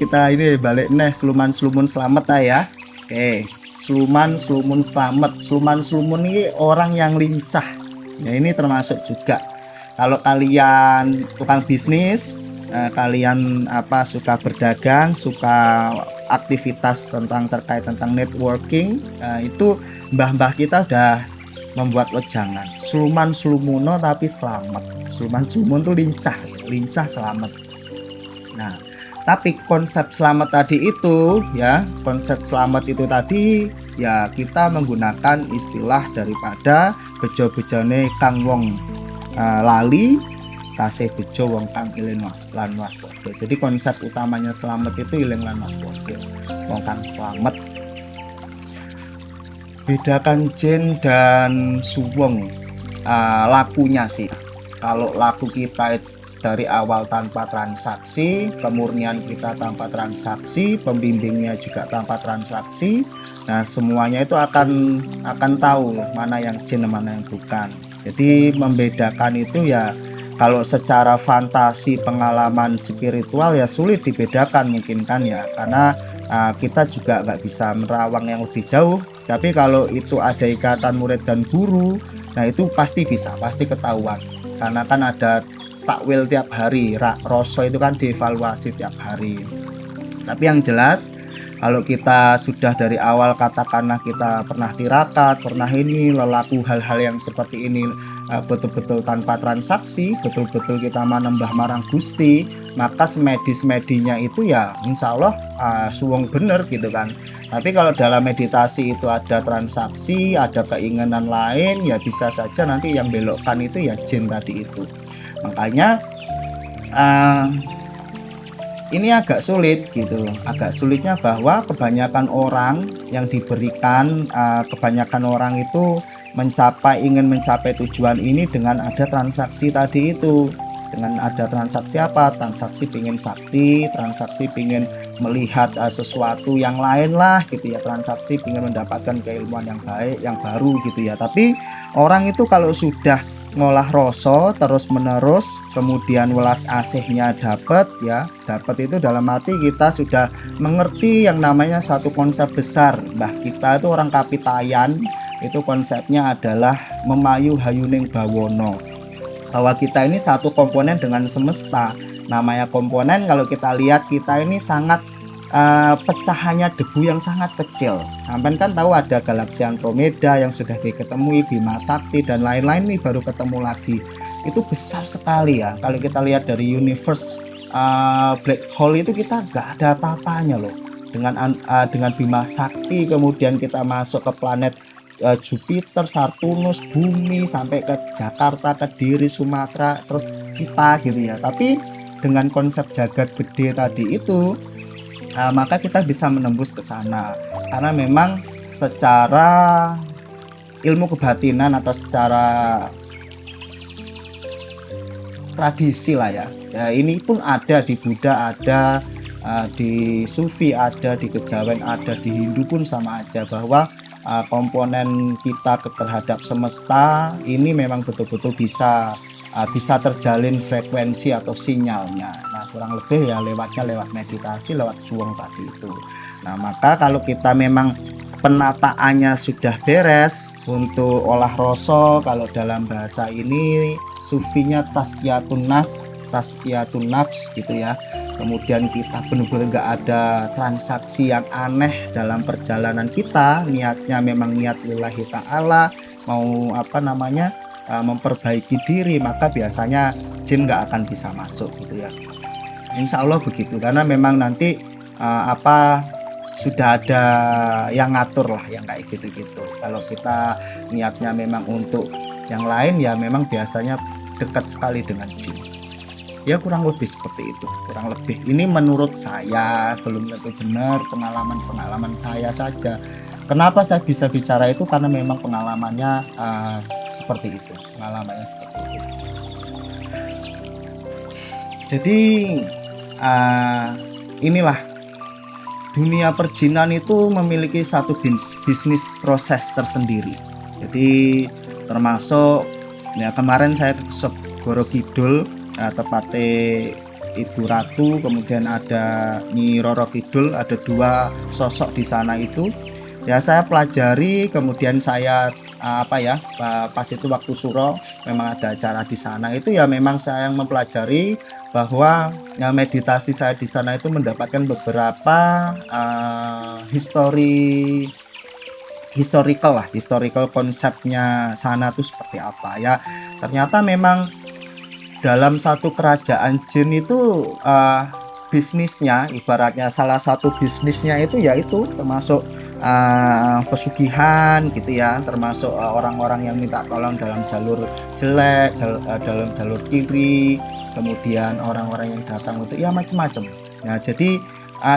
kita ini balik nih sluman selamat ya. Oke, sluman selamat. Sluman ini orang yang lincah ya, ini termasuk juga. Kalau kalian tukang bisnis, kalian suka berdagang, suka aktivitas terkait tentang networking, itu mbah-mbah kita udah membuat wejangan sluman tapi selamat. Sluman tuh lincah selamat. Nah, tapi konsep selamat tadi itu ya, kita menggunakan istilah daripada bejo-bejone kang wong lali, tasih bejo wong kang iling lan waspada. Jadi konsep utamanya selamat itu iling lan waspada, wong kang selamat. Bedakan jin dan suwung lakunya sih. Kalau laku kita dari awal tanpa transaksi, kemurnian kita tanpa transaksi, pembimbingnya juga tanpa transaksi, nah semuanya itu akan tahu mana yang jin mana yang bukan. Jadi membedakan itu ya, kalau secara fantasi pengalaman spiritual ya sulit dibedakan mungkin kan ya, karena kita juga nggak bisa merawang yang lebih jauh. Tapi kalau itu ada ikatan murid dan guru, nah itu pasti ketahuan, karena kan ada takwil tiap hari, rasa itu kan dievaluasi tiap hari. Tapi yang jelas kalau kita sudah dari awal katakanlah kita pernah tirakat, pernah ini lelaku hal-hal yang seperti ini, betul-betul tanpa transaksi, betul-betul kita menembah marang Gusti, maka semedis-medinya itu ya insya Allah suwung bener gitu kan. Tapi kalau dalam meditasi itu ada transaksi, ada keinginan lain, ya bisa saja nanti yang belokkan itu ya jin tadi itu. Makanya ini agak sulit gitu. Agak sulitnya bahwa kebanyakan orang yang diberikan, kebanyakan orang itu ingin mencapai tujuan ini dengan ada transaksi tadi itu. Dengan ada transaksi apa? Transaksi pingin sakti, transaksi pingin melihat sesuatu yang lain lah gitu ya, transaksi pingin mendapatkan keilmuan yang baik, yang baru gitu ya. Tapi orang itu kalau sudah ngolah rasa terus menerus, kemudian welas asihnya dapat itu dalam arti kita sudah mengerti yang namanya satu konsep besar. Mbah kita itu orang Kapitayan, itu konsepnya adalah memayu hayuning bawono, bahwa kita ini satu komponen dengan semesta. Namanya komponen, kalau kita lihat kita ini sangat pecahannya debu yang sangat kecil. Sampai kan tahu ada galaksi Andromeda yang sudah diketemui, Bima Sakti dan lain-lain, ini baru ketemu lagi. Itu besar sekali ya. Kalau kita lihat dari universe black hole itu kita nggak ada apa-apanya loh. Dengan Bima Sakti kemudian kita masuk ke planet Jupiter, Saturnus, Bumi, sampai ke Jakarta, Kediri, Sumatera, terus kita gitu ya. Tapi dengan konsep jagat gede tadi itu, maka kita bisa menembus ke sana, karena memang secara ilmu kebatinan atau secara tradisi lah ya, ini pun ada di Buddha, ada di Sufi, ada di Kejawen, ada di Hindu pun sama aja, bahwa komponen kita terhadap semesta ini memang betul-betul bisa terjalin frekuensi atau sinyalnya. Nah, kurang lebih ya lewat meditasi, lewat suwung tadi itu. Nah, maka kalau kita memang penataannya sudah beres untuk olah rasa, kalau dalam bahasa ini sufinya tazkiyatun nafs gitu ya. Kemudian kita benar-benar nggak ada transaksi yang aneh dalam perjalanan kita, niatnya memang niat lillahi ta'ala, mau memperbaiki diri, maka biasanya jin nggak akan bisa masuk gitu ya. Insya Allah begitu, karena memang nanti sudah ada yang ngatur lah yang kayak gitu-gitu. Kalau kita niatnya memang untuk yang lain ya memang biasanya dekat sekali dengan jin. Ya kurang lebih seperti itu, kurang lebih. Ini menurut saya, belum tentu benar, pengalaman saya saja. Kenapa saya bisa bicara itu? Karena memang pengalamannya seperti itu, Jadi inilah dunia perjinan itu memiliki satu bisnis proses tersendiri. Jadi termasuk ya kemarin saya ke Segoro Kidul, tepatnya Ibu Ratu, kemudian ada Nyi Roro Kidul, ada dua sosok di sana itu. Ya saya pelajari, kemudian saya pas itu waktu suro memang ada acara di sana itu ya memang saya yang mempelajari bahwa ya, meditasi saya di sana itu mendapatkan beberapa historical konsepnya sana itu seperti apa ya. Ternyata memang dalam satu kerajaan jin itu bisnisnya, ibaratnya salah satu bisnisnya itu yaitu termasuk pesugihan gitu ya, termasuk orang-orang yang minta tolong dalam jalur jelek, dalam jalur kiri, kemudian orang-orang yang datang untuk ya macam-macam. Nah jadi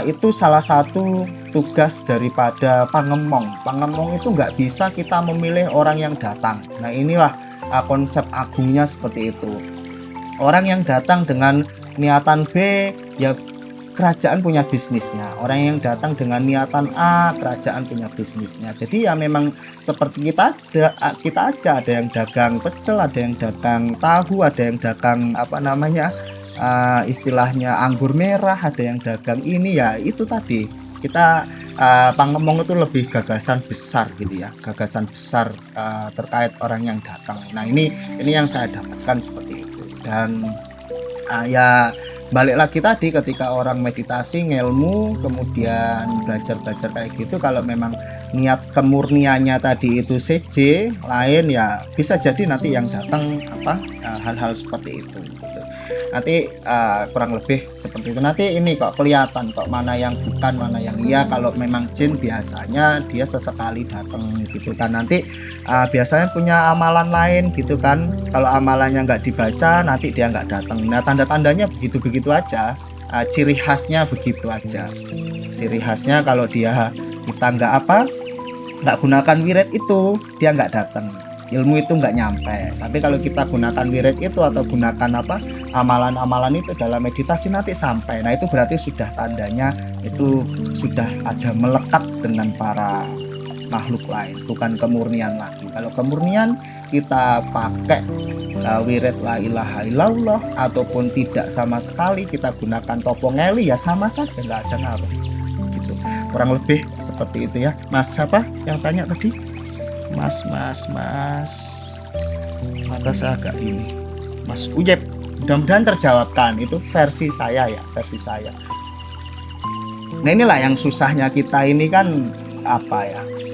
itu salah satu tugas daripada pangemong. Pangemong itu nggak bisa kita memilih orang yang datang. Nah inilah konsep agungnya seperti itu. Orang yang datang dengan niatan B ya kerajaan punya bisnisnya, orang yang datang dengan niatan A kerajaan punya bisnisnya. Jadi ya memang seperti kita aja, ada yang dagang pecel, ada yang dagang tahu, ada yang dagang istilahnya anggur merah, ada yang dagang ini ya itu tadi kita pangemong itu lebih gagasan besar gitu ya, gagasan besar terkait orang yang datang. Nah ini yang saya dapatkan seperti itu. Dan ya balik lagi tadi ketika orang meditasi ngelmu kemudian belajar kayak gitu, kalau memang niat kemurniannya tadi itu CJ lain ya bisa jadi nanti yang datang hal-hal seperti itu gitu. Nanti kurang lebih seperti itu. Nanti ini kok kelihatan kok mana yang bukan mana yang iya. Kalau memang jin biasanya dia sesekali datang gitu kan, nanti biasanya punya amalan lain gitu kan. Kalau amalannya nggak dibaca nanti dia nggak datang. Nah tanda-tandanya begitu-begitu aja, ciri khasnya begitu aja. Ciri khasnya kalau kita nggak gunakan wirid itu dia nggak datang, ilmu itu nggak nyampe. Tapi kalau kita gunakan wirid itu atau gunakan amalan-amalan itu dalam meditasi nanti sampai. Nah itu berarti sudah tandanya itu sudah ada melekat dengan para makhluk lain, bukan kemurnian lagi. Kalau kemurnian kita pakai wirid la ilaha illallah ataupun tidak sama sekali kita gunakan topo ngeli ya sama saja, nggak ada ngaruh gitu. Kurang lebih seperti itu ya. Mas siapa yang tanya tadi? Mas mata saya agak ini, Mas Ujeb. Mudah-mudahan terjawabkan, itu versi saya ya, versi saya. Nah inilah yang susahnya kita ini kan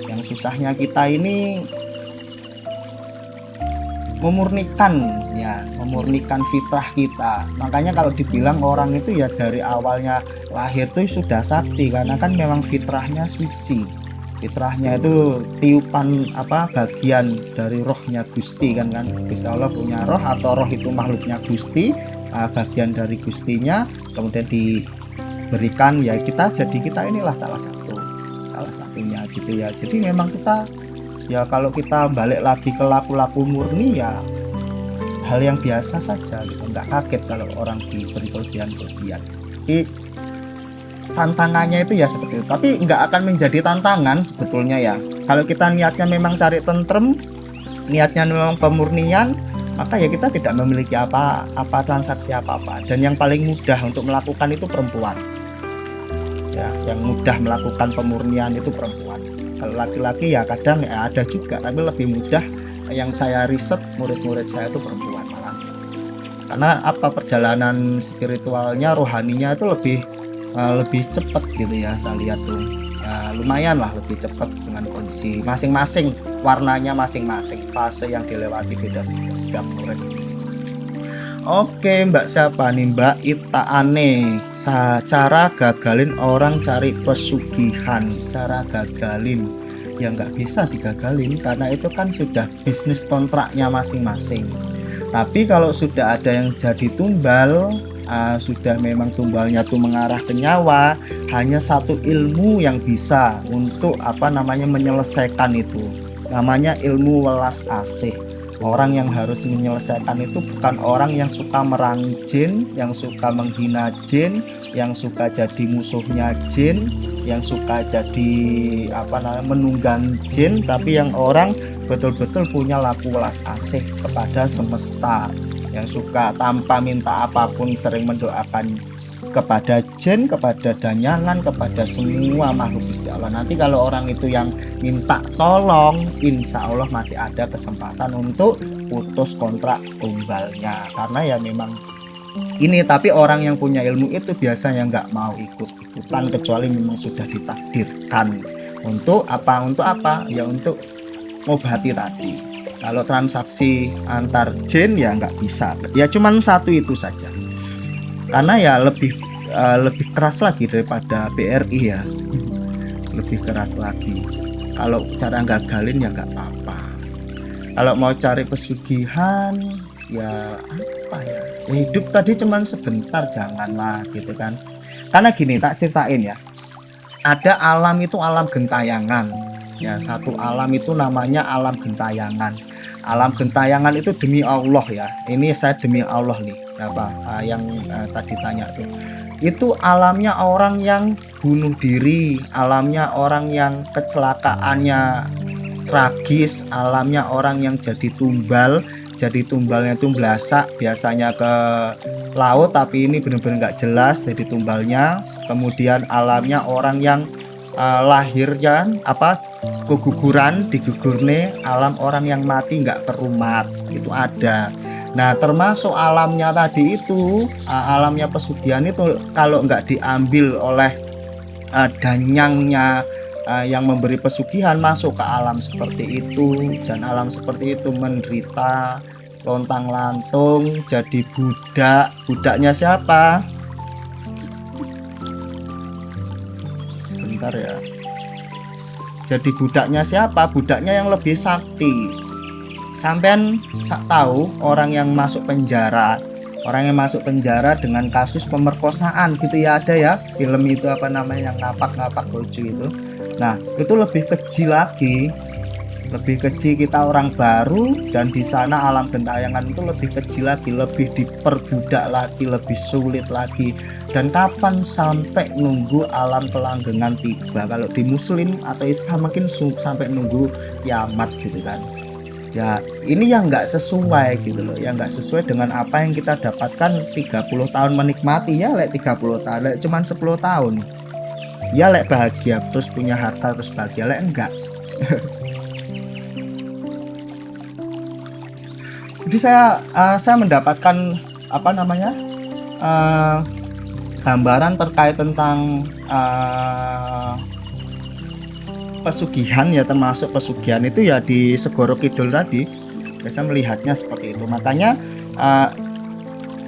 yang susahnya kita ini memurnikan fitrah kita. Makanya kalau dibilang orang itu ya dari awalnya lahir tuh sudah sakti, karena kan memang fitrahnya suci. Fitrahnya itu tiupan bagian dari rohnya Gusti kan Gusti Allah punya roh, atau roh itu makhluknya Gusti, bagian dari Gustinya kemudian diberikan ya kita inilah salah satunya gitu ya. Jadi memang kita ya kalau kita balik lagi ke laku-laku murni ya hal yang biasa saja gitu, nggak kaget kalau orang diberi kelebihan. Jadi tantangannya itu ya seperti itu, tapi nggak akan menjadi tantangan sebetulnya ya Kalau kita niatnya memang cari tentrem, niatnya memang pemurnian, maka ya kita tidak memiliki apa-apa transaksi apa-apa. Dan yang paling mudah untuk melakukan itu perempuan. Ya, yang mudah melakukan pemurnian itu perempuan. Kalau laki-laki ya kadang ya ada juga, tapi lebih mudah. Yang saya riset murid-murid saya itu perempuan malah. Karena apa, perjalanan spiritualnya, rohaninya itu lebih cepat gitu ya, saya lihat tuh. Ya, lumayan lah lebih cepat dengan kondisi masing-masing, warnanya masing-masing, fase yang dilewati beda setiap murid. Oke, Mbak siapa nih? Mbak Ita Ane. Cara gagalin orang cari pesugihan. Cara gagalin ya nggak bisa digagalin, karena itu kan sudah bisnis kontraknya masing-masing. Tapi kalau sudah ada yang jadi tumbal, sudah memang tumbalnya tuh mengarah ke nyawa, hanya satu ilmu yang bisa untuk menyelesaikan itu. Namanya ilmu welas asih. Orang yang harus menyelesaikan itu bukan orang yang suka merangi jin, yang suka menghina jin, yang suka jadi musuhnya jin, yang suka jadi menunggang jin, tapi yang orang betul-betul punya laku welas asih kepada semesta, yang suka tanpa minta apapun sering mendoakan kepada jin, kepada danyangan, kepada semua makhluk Gusti Allah. Nanti kalau orang itu yang minta tolong, insya Allah masih ada kesempatan untuk putus kontrak tumbalnya, karena ya memang ini. Tapi orang yang punya ilmu itu biasanya nggak mau ikut-ikutan, kecuali memang sudah ditakdirkan untuk apa ya, untuk ngobati tadi. Kalau transaksi antar jin ya nggak bisa, ya cuman satu itu saja, karena ya lebih keras lagi daripada BRI ya, lebih keras lagi. Kalau cara gagalin ya nggak apa-apa. Kalau mau cari pesugihan ya hidup tadi cuman sebentar, janganlah gitu kan. Karena gini, tak ceritain ya, ada alam itu alam gentayangan ya, satu alam itu namanya alam gentayangan. Alam gentayangan itu demi Allah ya, ini saya demi Allah nih, siapa yang tadi tanya tuh, itu alamnya orang yang bunuh diri, alamnya orang yang kecelakaannya tragis, alamnya orang yang jadi tumbalnya itu belasak, biasanya ke laut, tapi ini benar-benar nggak jelas jadi tumbalnya. Kemudian alamnya orang yang lahirnya keguguran, digugurne, alam orang yang mati nggak kerumat, itu ada. Nah, termasuk alamnya tadi itu, alamnya pesugihan itu kalau nggak diambil oleh danyangnya yang memberi pesugihan, masuk ke alam seperti itu, dan alam seperti itu menderita lontang-lantung, jadi budak. Budaknya siapa? Sebentar ya. Jadi budaknya siapa? Budaknya yang lebih sakti. Sampean tahu orang yang masuk penjara dengan kasus pemerkosaan gitu ya, ada ya film itu yang ngapak-ngapak lucu itu. Nah, itu lebih kecil kita orang baru, dan di sana alam gentayangan itu lebih kecil lagi, lebih diperbudak lagi, lebih sulit lagi. Dan kapan sampai nunggu alam kelanggengan tiba? Kalau di Muslim atau Islam mungkin sampai nunggu kiamat gitu kan. Ya ini yang nggak sesuai gitu loh, yang nggak sesuai dengan apa yang kita dapatkan 30 tahun menikmati ya, 30 tahun, cuman 10 tahun ya bahagia terus punya harta terus bahagia, enggak. Jadi saya mendapatkan gambaran terkait tentang pesugihan ya, termasuk pesugihan itu ya di Segoro Kidul tadi. Saya melihatnya seperti itu. Makanya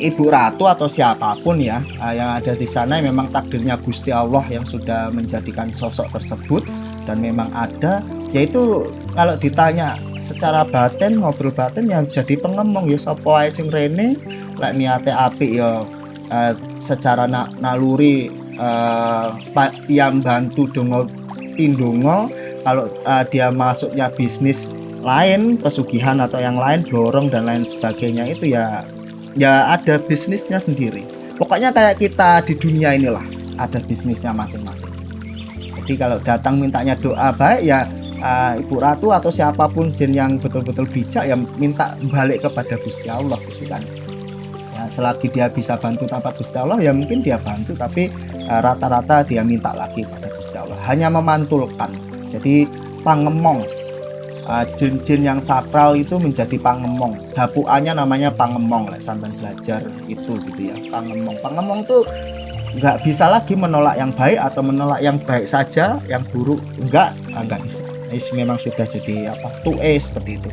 Ibu Ratu atau siapapun ya yang ada di sana, memang takdirnya Gusti Allah yang sudah menjadikan sosok tersebut, dan memang ada, yaitu kalau ditanya secara batin, ngobrol batin yang jadi pengemong ya sapa wae sing rene, lek niate apik ya secara naluri yang bantu dongo tindongo. Kalau dia masuknya bisnis lain, pesugihan atau yang lain, borong dan lain sebagainya, itu ya ada bisnisnya sendiri. Pokoknya kayak kita di dunia inilah ada bisnisnya masing-masing. Jadi kalau datang mintanya doa baik ya Ibu Ratu atau siapapun jin yang betul-betul bijak ya minta balik kepada Gusti Allah gitu kan. Ya, selagi dia bisa bantu tanpa Gusti Allah ya mungkin dia bantu, tapi rata-rata dia minta lagi pada Gusti Allah, hanya memantulkan. Jadi pangemong, jin-jin yang sakral itu menjadi pangemong. Dapuannya namanya pangemong lah, sampai belajar itu gitu ya. Pangemong tuh nggak bisa lagi menolak yang baik atau menolak yang baik saja, yang buruk enggak bisa. Memang sudah jadi tu'e seperti itu.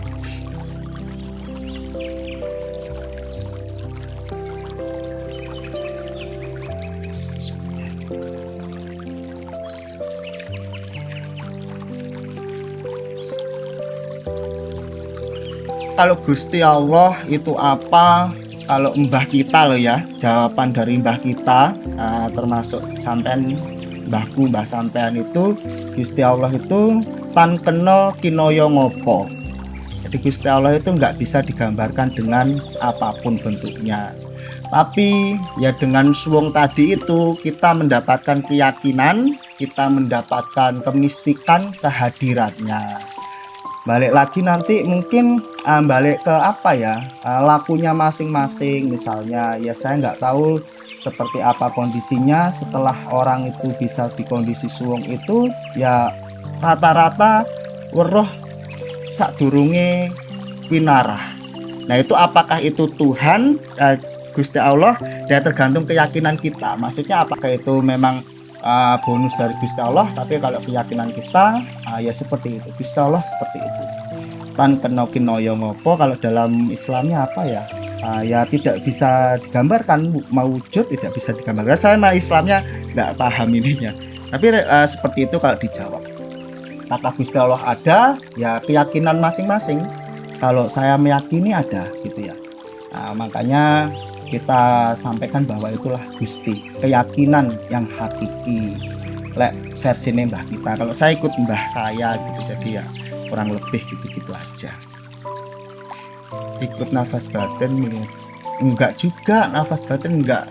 Kalau Gusti Allah itu apa? Kalau mbah kita loh ya, jawaban dari mbah kita, termasuk sampean mbahku, mbah sampean itu, Gusti Allah itu tan kena kinoyo ngopo. Jadi Gusti Allah itu nggak bisa digambarkan dengan apapun bentuknya. Tapi ya dengan suwung tadi itu kita mendapatkan keyakinan, kita mendapatkan kemistikan kehadirannya. Balik lagi nanti mungkin balik ke lakunya masing-masing. Misalnya ya saya nggak tahu seperti apa kondisinya setelah orang itu bisa di kondisi suwung itu, ya rata-rata weruh sadurunge winarah. Nah itu apakah itu Tuhan, Gusti Allah, ya tergantung keyakinan kita. Maksudnya apakah itu memang bonus dari Gusti Allah, tapi kalau keyakinan kita ya seperti itu, Gusti Allah seperti itu. Tan kena kinoyo ngopo, kalau dalam Islamnya apa ya, ya tidak bisa digambarkan, mewujud tidak bisa digambarkan. Saya Islamnya nggak paham ininya, tapi seperti itu kalau dijawab. Apakah Gusti Allah ada, ya keyakinan masing-masing. Kalau saya meyakini ada gitu ya, makanya kita sampaikan bahwa itulah Gusti, keyakinan yang hakiki. Lek versi mbah kita, kalau saya ikut mbah saya gitu, jadi ya kurang lebih gitu-gitu aja. Ikut nafas batin melihat, enggak juga, nafas batin enggak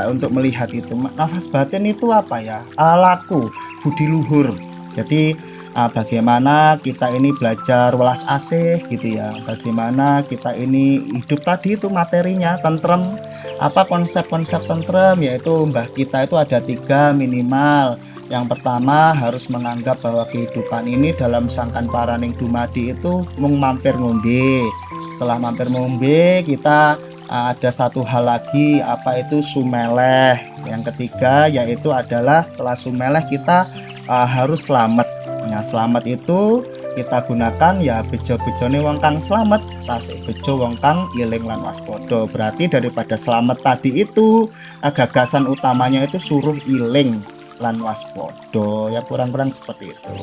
untuk melihat itu. Nafas batin itu apa ya, laku budi luhur. Jadi bagaimana kita ini belajar welas asih gitu ya, bagaimana kita ini hidup tadi itu materinya tentrem. Apa konsep-konsep tentrem, yaitu mbah kita itu ada 3 minimal. Yang pertama harus menganggap bahwa kehidupan ini dalam sangkan paraning dumadi itu mung mampir ngombe. Setelah mampir ngombe kita ada satu hal lagi, apa itu sumeleh. Yang ketiga yaitu adalah setelah sumeleh kita harus selamat. Nah selamat itu kita gunakan ya bejo-bejone wong kang selamat, tasik bejo wong kang iling lan waspada. Berarti daripada selamat tadi itu gagasan utamanya itu suruh iling lan waspada, ya kurang-kurang seperti itu.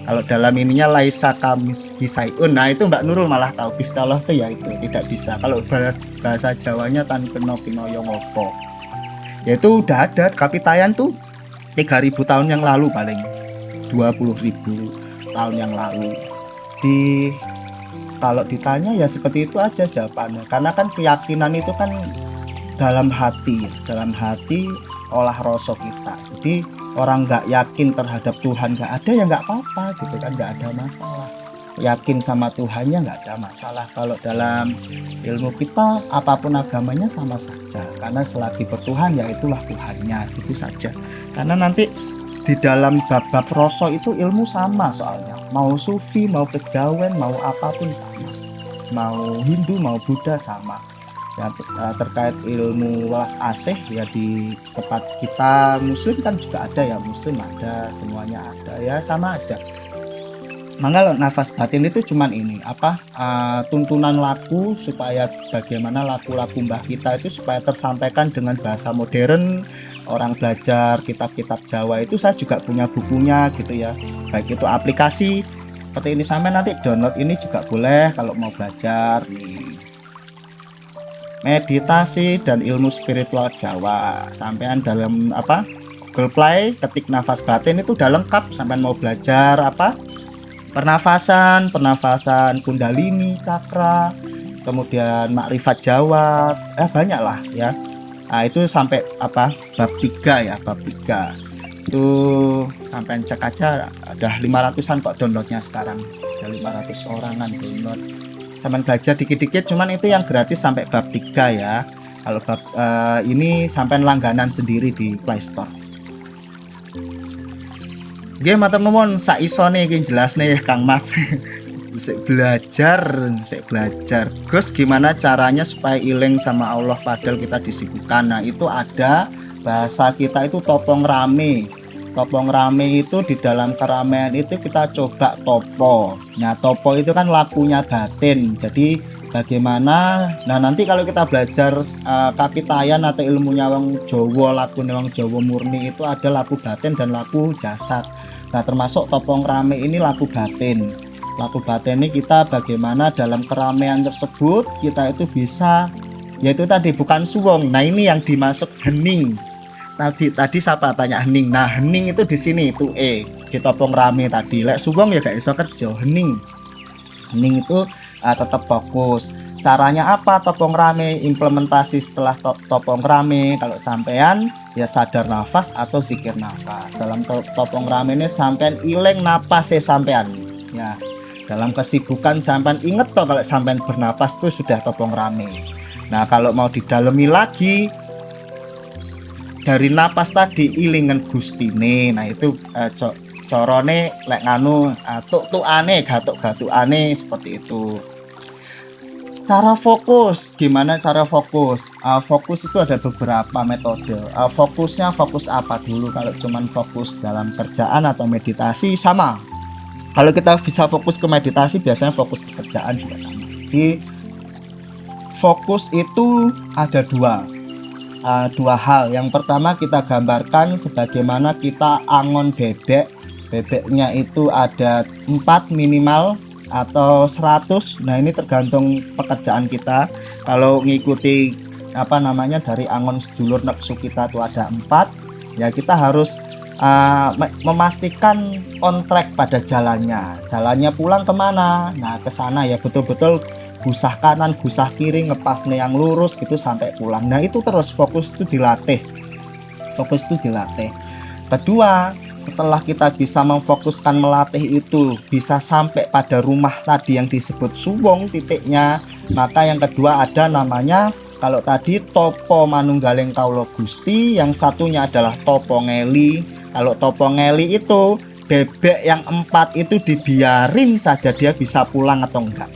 Kalau dalam ininya laisa kamis kisaiun, nah itu Mbak Nurul malah tahu Gusti Allah itu ya itu tidak bisa. Kalau bahasa Jawanya tan kena kinoyo ngopo, yaitu udah ada kapitayan tuh 3000 tahun yang lalu, paling 20.000 tahun yang lalu. Kalau ditanya ya seperti itu aja jawabannya, karena kan keyakinan itu kan dalam hati olah rasa kita. Jadi orang nggak yakin terhadap Tuhan nggak ada ya nggak apa-apa gitu kan, nggak ada masalah. Yakin sama Tuhannya nggak ada masalah. Kalau dalam ilmu kita apapun agamanya sama saja, karena selagi bertuhan ya itulah Tuhannya, itu saja. Karena nanti di dalam bab-bab rasa itu ilmu sama soalnya, mau sufi, mau kejawen, mau apapun sama, mau Hindu, mau Buddha sama ya. Terkait ilmu welas asih ya di tempat kita Muslim kan juga ada ya, Muslim ada, semuanya ada ya, sama aja. Maka nafas batin itu cuman ini tuntunan laku, supaya bagaimana laku-laku mbah kita itu supaya tersampaikan dengan bahasa modern. Orang belajar kitab-kitab Jawa itu saya juga punya bukunya gitu ya, baik itu aplikasi seperti ini, sampai nanti download ini juga boleh kalau mau belajar nih. Meditasi dan ilmu spiritual Jawa, sampean dalam Google Play ketik nafas batin itu udah lengkap. Sampean mau belajar pernafasan kundalini, cakra, kemudian makrifat Jawa, banyak lah ya. Nah, itu sampai bab 3 ya, bab 3. Itu sampai cek aja ada 500-an kok downloadnya sekarang. Ada 500 orangan download. Sampai belajar dikit-dikit, cuman itu yang gratis sampai bab 3 ya. Kalau bab ini sampai langganan sendiri di Play Store. Nggih matur nuwun, sak isone iki jelasne Kang Mas. Sik belajar. Gus, gimana caranya supaya iling sama Allah padahal kita disibukkan? Nah, itu ada bahasa kita itu topong rame. Topong rame itu di dalam keramaian itu kita coba topo. Nah, topo itu kan lakunya batin. Jadi bagaimana? Nah, nanti kalau kita belajar kapitayan atau ilmunya wong Jawa, lakune wong Jawa murni itu ada laku batin dan laku jasad. Nah, termasuk topong rame ini laku batin. Laku batin ini kita bagaimana dalam keramaian tersebut kita itu bisa, yaitu tadi bukan suwung. Nah, ini yang dimasuk hening. Tadi siapa tanya hening. Nah, hening itu di sini itu di topong rame tadi. Lek suwung ya gak iso kerja. Hening itu tetap fokus. Caranya apa topong rame? Implementasi setelah topong rame, kalau sampean ya sadar nafas atau zikir nafas. Dalam topong rame ini sampean ileng napas sampean ya. Dalam kesibukan sampean inget toh kalau sampean bernapas itu sudah topong rame. Nah, kalau mau didalemi lagi dari napas tadi ilingan gustine. Nah, itu corone lek nganu tuk-tukane gatuk-gatukane seperti itu. Cara fokus, gimana cara fokus? Fokus itu ada beberapa metode. Fokusnya fokus apa dulu? Kalau cuman fokus dalam kerjaan atau meditasi sama. Kalau kita bisa fokus ke meditasi, biasanya fokus ke kerjaan juga sama. Jadi fokus itu ada dua hal. Yang pertama kita gambarkan sebagaimana kita angon bebek. Bebeknya itu ada 4 minimal atau 100. Nah, ini tergantung pekerjaan kita. Kalau ngikuti dari angon sedulur nepsu kita itu ada 4, ya kita harus memastikan on track pada jalannya pulang kemana. Nah, ke sana ya betul-betul gusah kanan gusah kiri ngepasnya yang lurus gitu sampai pulang. Nah, itu terus fokus itu dilatih. Kedua, setelah kita bisa memfokuskan melatih itu bisa sampai pada rumah tadi yang disebut suwung titiknya, maka yang kedua ada namanya, kalau tadi topo manunggaling kaulo Gusti, yang satunya adalah topo ngeli. Kalau topo ngeli itu bebek yang 4 itu dibiarin saja dia bisa pulang atau enggak.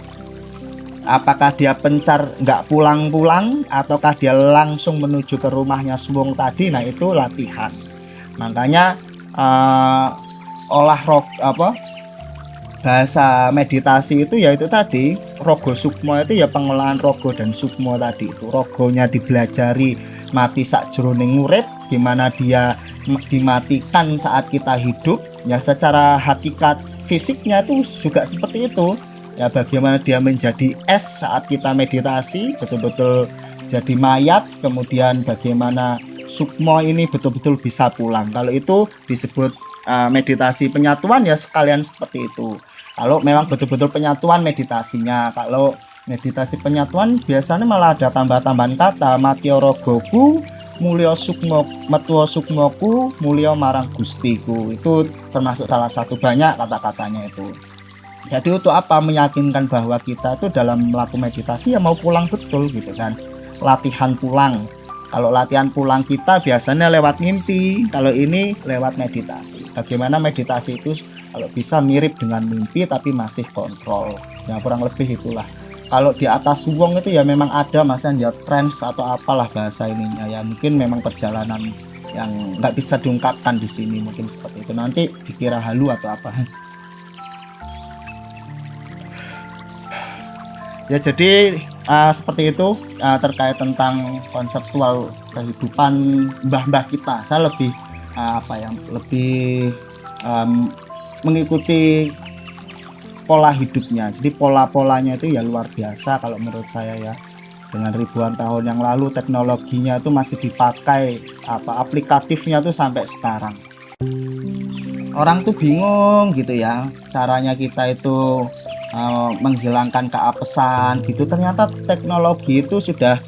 Apakah dia pencar enggak pulang-pulang ataukah dia langsung menuju ke rumahnya suwung tadi. Nah, itu latihan. Makanya bahasa meditasi itu yaitu tadi rogo sukmo, itu ya pengolahan rogo dan sukmo tadi. Itu rogonya dibelajari mati sak jroning urip, gimana dia dimatikan saat kita hidup ya, secara hakikat fisiknya itu juga seperti itu ya. Bagaimana dia menjadi es saat kita meditasi, betul-betul jadi mayat. Kemudian bagaimana sukmo ini betul-betul bisa pulang. Kalau itu disebut meditasi penyatuan ya sekalian seperti itu. Kalau memang betul-betul penyatuan meditasinya. Kalau meditasi penyatuan biasanya malah ada tambah-tambahan kata, matya rogoku mulya sukmo metuwa sukmoku mulya marang gustiku. Itu termasuk salah satu banyak kata-katanya itu. Jadi untuk apa? Meyakinkan bahwa kita itu dalam melakukan meditasi ya mau pulang betul gitu kan. Latihan pulang. Kalau latihan pulang kita biasanya lewat mimpi, kalau ini lewat meditasi. Bagaimana meditasi itu kalau bisa mirip dengan mimpi tapi masih kontrol. Ya kurang lebih itulah. Kalau di atas suwung itu ya memang ada ya trance atau apalah bahasa ininya ya, mungkin memang perjalanan yang nggak bisa diungkapkan di sini, mungkin seperti itu. Nanti dikira halu atau apa. Ya jadi seperti itu terkait tentang konseptual kehidupan mbah-mbah kita. Saya lebih lebih mengikuti pola hidupnya. Jadi pola-polanya itu ya luar biasa kalau menurut saya ya. Dengan ribuan tahun yang lalu teknologinya itu masih dipakai, aplikatifnya tuh sampai sekarang. Orang tuh bingung gitu ya, caranya kita itu menghilangkan keapesan gitu. Ternyata teknologi itu sudah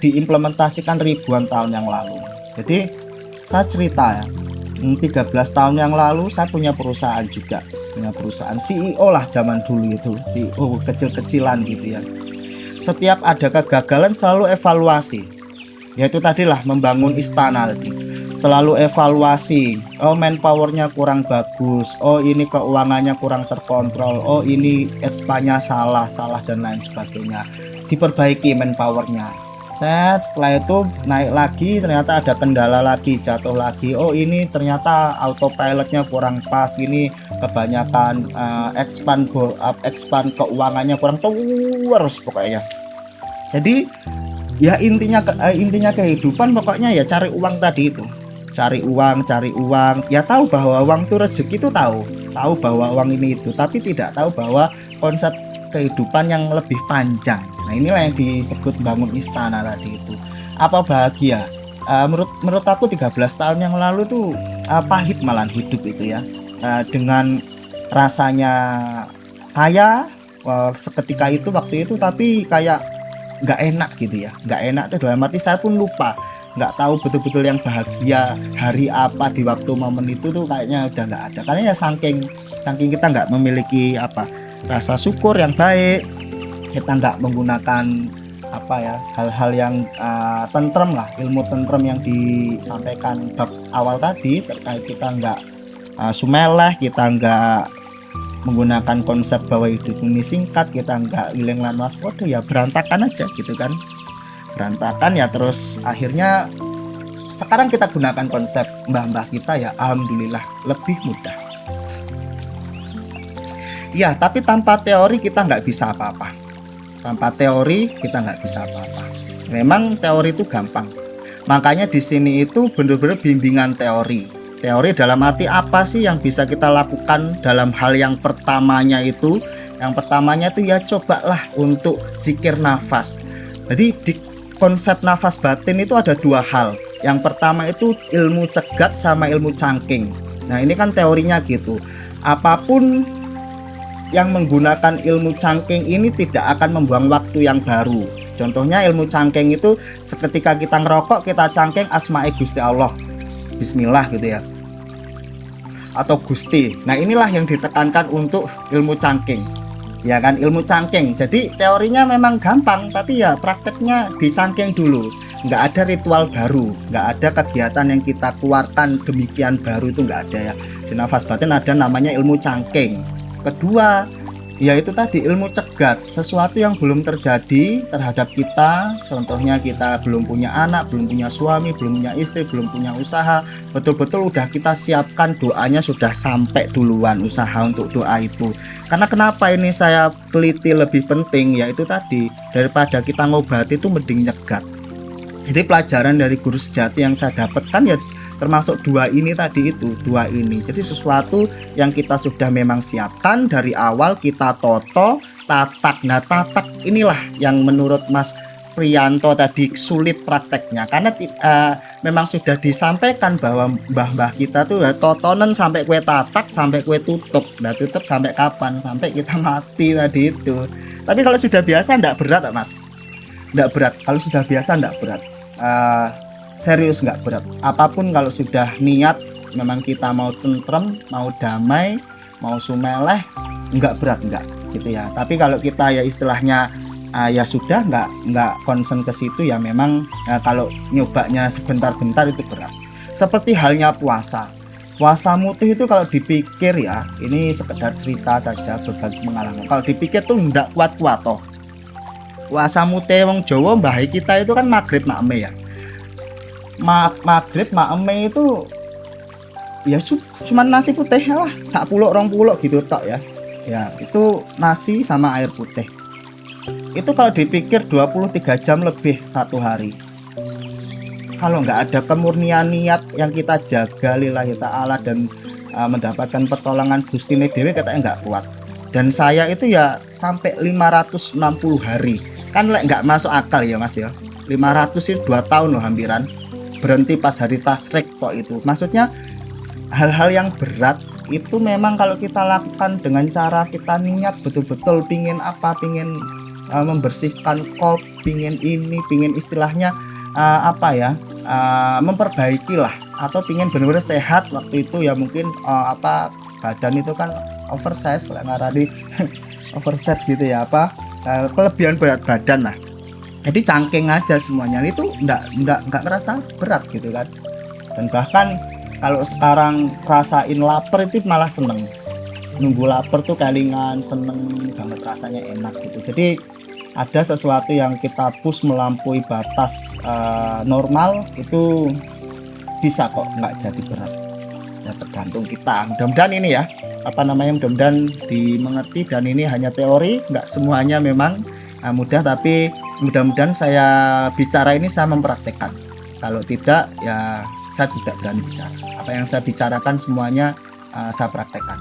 diimplementasikan ribuan tahun yang lalu. Jadi saya cerita ya, 13 tahun yang lalu saya punya perusahaan juga, punya perusahaan CEO lah zaman dulu itu, CEO kecil-kecilan gitu ya. Setiap ada kegagalan selalu evaluasi, yaitu tadilah membangun istana tadi, selalu evaluasi. Oh, manpowernya kurang bagus, oh ini keuangannya kurang terkontrol, oh ini ekspannya salah dan lain sebagainya, diperbaiki manpowernya. Setelah itu naik lagi, ternyata ada kendala lagi, jatuh lagi, oh ini ternyata autopilotnya kurang pas, ini kebanyakan expand keuangannya kurang terus pokoknya. Jadi ya intinya kehidupan pokoknya ya cari uang tadi itu, cari uang, ya tahu bahwa uang itu rezeki, itu tahu bahwa uang ini itu, tapi tidak tahu bahwa konsep kehidupan yang lebih panjang. Nah, inilah yang disebut bangun istana tadi itu. Apa bahagia? Menurut aku 13 tahun yang lalu tuh pahit malah hidup itu ya. Dengan rasanya kaya seketika itu waktu itu, tapi kayak nggak enak gitu ya. Nggak enak tuh dalam arti saya pun lupa, nggak tahu betul-betul yang bahagia hari apa di waktu momen itu tuh kayaknya udah nggak ada. Karena ya saking kita nggak memiliki rasa syukur yang baik, kita nggak menggunakan hal-hal yang tentrem lah, ilmu tentrem yang disampaikan bab awal tadi terkait kita nggak sumeleh, kita nggak menggunakan konsep bahwa hidup ini singkat, kita nggak wileng lan waspada, ya berantakan aja gitu kan, berantakan ya. Terus akhirnya sekarang kita gunakan konsep mbah-mbah kita, ya alhamdulillah lebih mudah. Ya, tapi tanpa teori kita nggak bisa apa-apa. Tanpa teori kita nggak bisa apa-apa. Memang teori itu gampang. Makanya di sini itu benar-benar bimbingan teori. Teori dalam arti apa sih yang bisa kita lakukan dalam hal yang pertamanya itu? Yang pertamanya itu ya cobalah untuk zikir nafas. Jadi di konsep nafas batin itu ada dua hal. Yang pertama itu ilmu cegat sama ilmu cangking. Nah, ini kan teorinya gitu. Apapun yang menggunakan ilmu cangking ini tidak akan membuang waktu yang baru. Contohnya ilmu cangking itu seketika kita ngerokok, kita cangking asma'i Gusti Allah, bismillah gitu ya, atau Gusti. Nah, inilah yang ditekankan untuk ilmu cangking, ya kan, ilmu cangking. Jadi teorinya memang gampang, tapi ya prakteknya dicangking dulu. Nggak ada ritual baru, nggak ada kegiatan yang kita keluarkan demikian baru, itu nggak ada ya. Di nafas batin ada namanya ilmu cangking. Kedua, yaitu tadi ilmu cegat, sesuatu yang belum terjadi terhadap kita. Contohnya kita belum punya anak, belum punya suami, belum punya istri, belum punya usaha, betul-betul udah kita siapkan doanya, sudah sampai duluan usaha untuk doa itu. Karena kenapa ini saya peliti lebih penting, yaitu tadi daripada kita ngobati itu mending nyegat. Jadi pelajaran dari guru sejati yang saya dapatkan ya termasuk dua ini tadi itu, dua ini. Jadi sesuatu yang kita sudah memang siapkan dari awal, kita tatak. Nah, tatak inilah yang menurut Mas Priyanto tadi sulit prakteknya, karena memang sudah disampaikan bahwa mbah-mbah kita tuh ya totonen sampai kue tatak, sampai kue tutup. Nah, tutup sampai kapan? Sampai kita mati tadi itu. Tapi kalau sudah biasa enggak berat, Mas? Enggak berat. Kalau sudah biasa enggak berat. Serius nggak berat. Apapun kalau sudah niat memang kita mau tentrem, mau damai, mau sumeleh, nggak berat, nggak gitu ya. Tapi kalau kita ya istilahnya ya sudah nggak concern ke situ, ya memang kalau nyobanya sebentar-bentar itu berat. Seperti halnya puasa mutih itu kalau dipikir ya, ini sekedar cerita saja berbagi pengalaman. Kalau dipikir tuh nggak kuat-kuat toh. Puasa mutih wong Jawa mbah kita itu kan maghrib makme ya. Maghrib makme itu ya cuma nasi putih lah, 10-20 gitu tok ya. Ya, itu nasi sama air putih. Itu kalau dipikir 23 jam lebih satu hari. Kalau nggak ada kemurnian niat yang kita jaga lillahi ta'ala dan mendapatkan pertolongan Gusti Dewi, katanya nggak kuat. Dan saya itu ya sampai 560 hari. Kan nggak masuk akal ya Mas ya. 500 itu 2 tahun loh hampiran. Berhenti pas hari tasrik kok itu. Maksudnya hal-hal yang berat itu memang kalau kita lakukan dengan cara kita niat betul-betul pingin membersihkan kolb, pingin istilahnya memperbaiki lah atau pingin bener-bener sehat waktu itu ya mungkin badan itu kan oversize lah ngarani oversize gitu ya, kelebihan berat badan lah. Jadi cangking aja semuanya itu nggak ngerasa berat gitu kan. Dan bahkan kalau sekarang rasain lapar itu malah seneng, nunggu lapar tuh kalingan seneng banget, rasanya enak gitu. Jadi ada sesuatu yang kita push melampaui batas normal itu bisa kok nggak jadi berat ya, tergantung kita. Mudah-mudahan ini ya mudah-mudahan dimengerti, dan ini hanya teori, nggak semuanya memang mudah, tapi mudah-mudahan saya bicara ini saya mempraktekkan. Kalau tidak ya saya tidak berani bicara. Apa yang saya bicarakan semuanya saya praktekkan.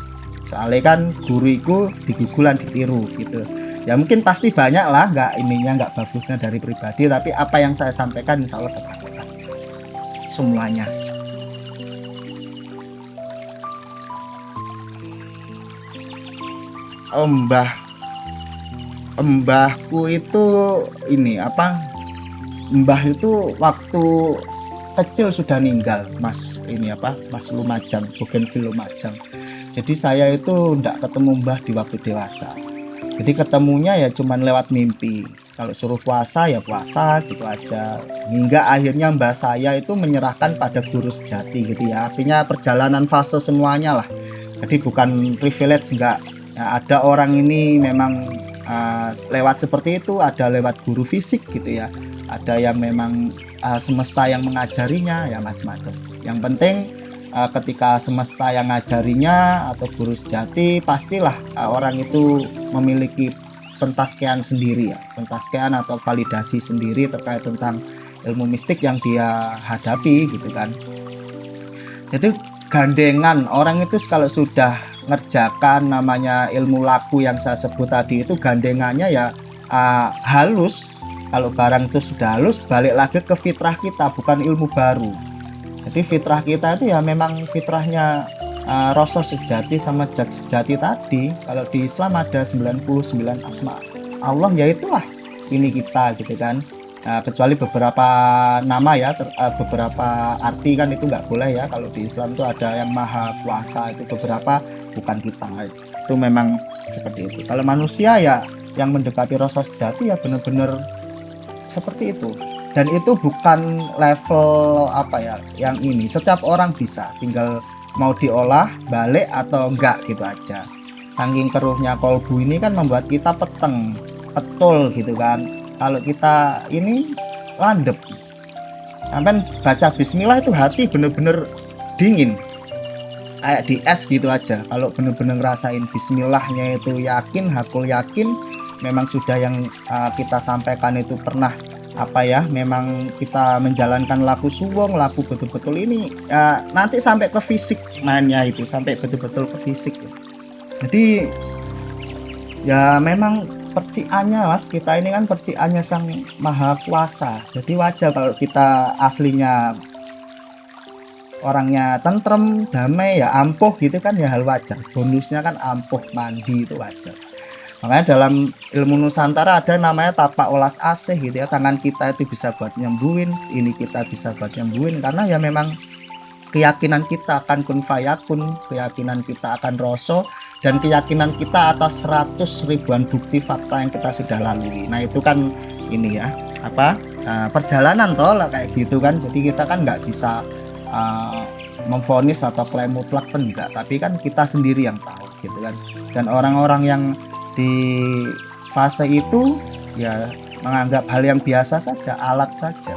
Soalnya kan guru digugulan ditiru gitu ya, mungkin pasti banyak lah nggak bagusnya dari pribadi, tapi apa yang saya sampaikan insya Allah saya praktekkan semuanya. Mbahku itu mbah itu waktu kecil sudah meninggal, Mas Lumajang, Bougainville Lumajang. Jadi saya itu enggak ketemu mbah di waktu dewasa. Jadi ketemunya ya cuman lewat mimpi. Kalau suruh puasa ya puasa gitu aja. Hingga akhirnya mbah saya itu menyerahkan pada guru sejati gitu ya. Artinya perjalanan fase semuanya lah. Jadi bukan privilege, enggak. Nah, ada orang ini memang lewat seperti itu, ada lewat guru fisik gitu ya. Ada yang memang semesta yang mengajarinya ya, macam-macam. Yang penting ketika semesta yang ngajarinya atau guru sejati, pastilah orang itu memiliki pentaskean sendiri ya, pentaskean atau validasi sendiri terkait tentang ilmu mistik yang dia hadapi gitu kan. Jadi gandengan orang itu kalau sudah ngerjakan namanya ilmu laku yang saya sebut tadi, itu gandengannya ya halus. Kalau barang itu sudah halus, balik lagi ke fitrah kita, bukan ilmu baru. Jadi fitrah kita itu ya memang fitrahnya Rasul sejati sama Jat sejati tadi. Kalau di Islam ada 99 asma Allah, ya itulah ini kita gitu kan. Kecuali beberapa nama ya, beberapa arti kan itu nggak boleh ya. Kalau di Islam itu ada yang maha kuasa, itu beberapa bukan kita, itu memang seperti itu. Kalau manusia ya yang mendekati Rasul sejati ya benar-benar seperti itu. Dan itu bukan level yang ini, setiap orang bisa, tinggal mau diolah balik atau enggak gitu aja. Saking keruhnya kolbu ini kan membuat kita petul gitu kan. Kalau kita ini landep, sampai baca bismillah itu hati bener-bener dingin kayak di es gitu aja. Kalau bener-bener ngerasain bismillahnya itu yakin, hakul yakin memang sudah yang kita sampaikan itu pernah memang kita menjalankan laku suwung, laku betul-betul ini nanti sampai ke fisik mainnya, itu sampai betul-betul ke fisik. Jadi ya memang percikannya Mas, kita ini kan percikannya Sang Maha Kuasa. Jadi wajar kalau kita aslinya orangnya tentrem, damai ya, ampuh gitu kan ya, hal wajar. Bonusnya kan ampuh, mandi, itu wajar. Makanya dalam ilmu Nusantara ada namanya tapak olas asih gitu ya. Tangan kita itu bisa buat nyembuhin, ini kita bisa buat nyembuhin, karena ya memang keyakinan kita akan kun fayakun, keyakinan kita akan roso, dan keyakinan kita atas 100 ribuan bukti fakta yang kita sudah lalui. Nah itu kan ini ya perjalanan toh lah kayak gitu kan. Jadi kita kan nggak bisa memvonis atau klaim mutlak pun enggak, tapi kan kita sendiri yang tahu gitu kan. Dan orang-orang yang di fase itu ya menganggap hal yang biasa saja, alat saja.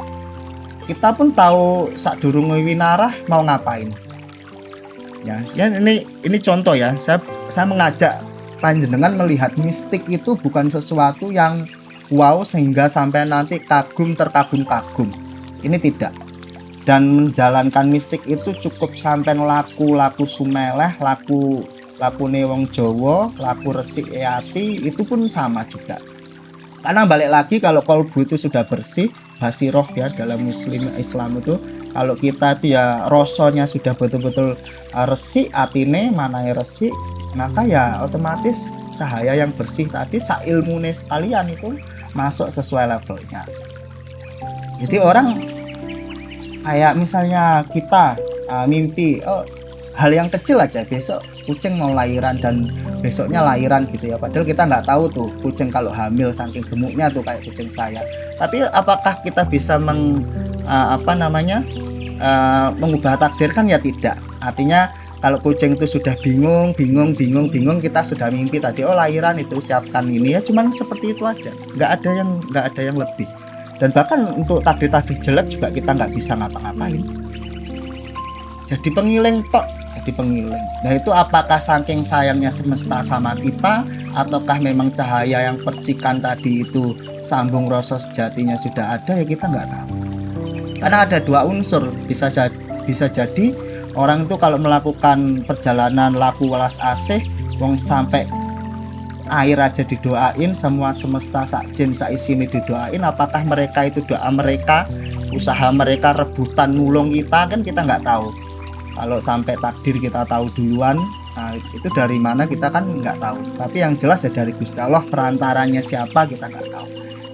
Kita pun tahu sadurunge winarah mau ngapain. Ya ini contoh ya. Saya mengajak panjenengan melihat mistik itu bukan sesuatu yang wow sehingga sampai nanti terkagum-kagum. Ini tidak. Dan menjalankan mistik itu cukup sampai laku sumeleh, laku wong Jawa, laku resik ati, itu pun sama juga. Karena balik lagi, kalau kolbu itu sudah bersih, basiroh ya dalam Islam itu, kalau kita itu ya rosonya sudah betul-betul resik, atine manai resik, maka ya otomatis cahaya yang bersih tadi sailmune sekalian itu masuk sesuai levelnya. Jadi orang Kayak misalnya kita mimpi, oh hal yang kecil aja, besok kucing mau lahiran dan besoknya lahiran gitu ya, padahal kita nggak tahu tuh kucing kalau hamil saking gemuknya tuh kayak kucing saya. Tapi apakah kita bisa mengubah takdir? Kan ya tidak. Artinya kalau kucing itu sudah bingung, kita sudah mimpi tadi, oh lahiran itu siapkan ini ya, cuman seperti itu aja, nggak ada yang lebih. Dan bahkan untuk takdir-takdir jelek juga kita nggak bisa ngapa-ngapain, jadi pengiling tok, jadi pengiling. Nah itu apakah saking sayangnya semesta sama kita, ataukah memang cahaya yang percikan tadi itu sambung rasa sejatinya sudah ada, ya kita nggak tahu. Karena ada dua unsur, bisa jadi orang itu kalau melakukan perjalanan laku welas asih, wong sampai air aja didoain, semua semesta sak jin sak isine didoain, apakah mereka itu doa mereka, usaha mereka rebutan nulung kita, kan kita nggak tahu. Kalau sampai takdir kita tahu duluan, nah itu dari mana kita kan nggak tahu. Tapi yang jelas ya dari Gusti Allah, perantaranya siapa kita nggak tahu.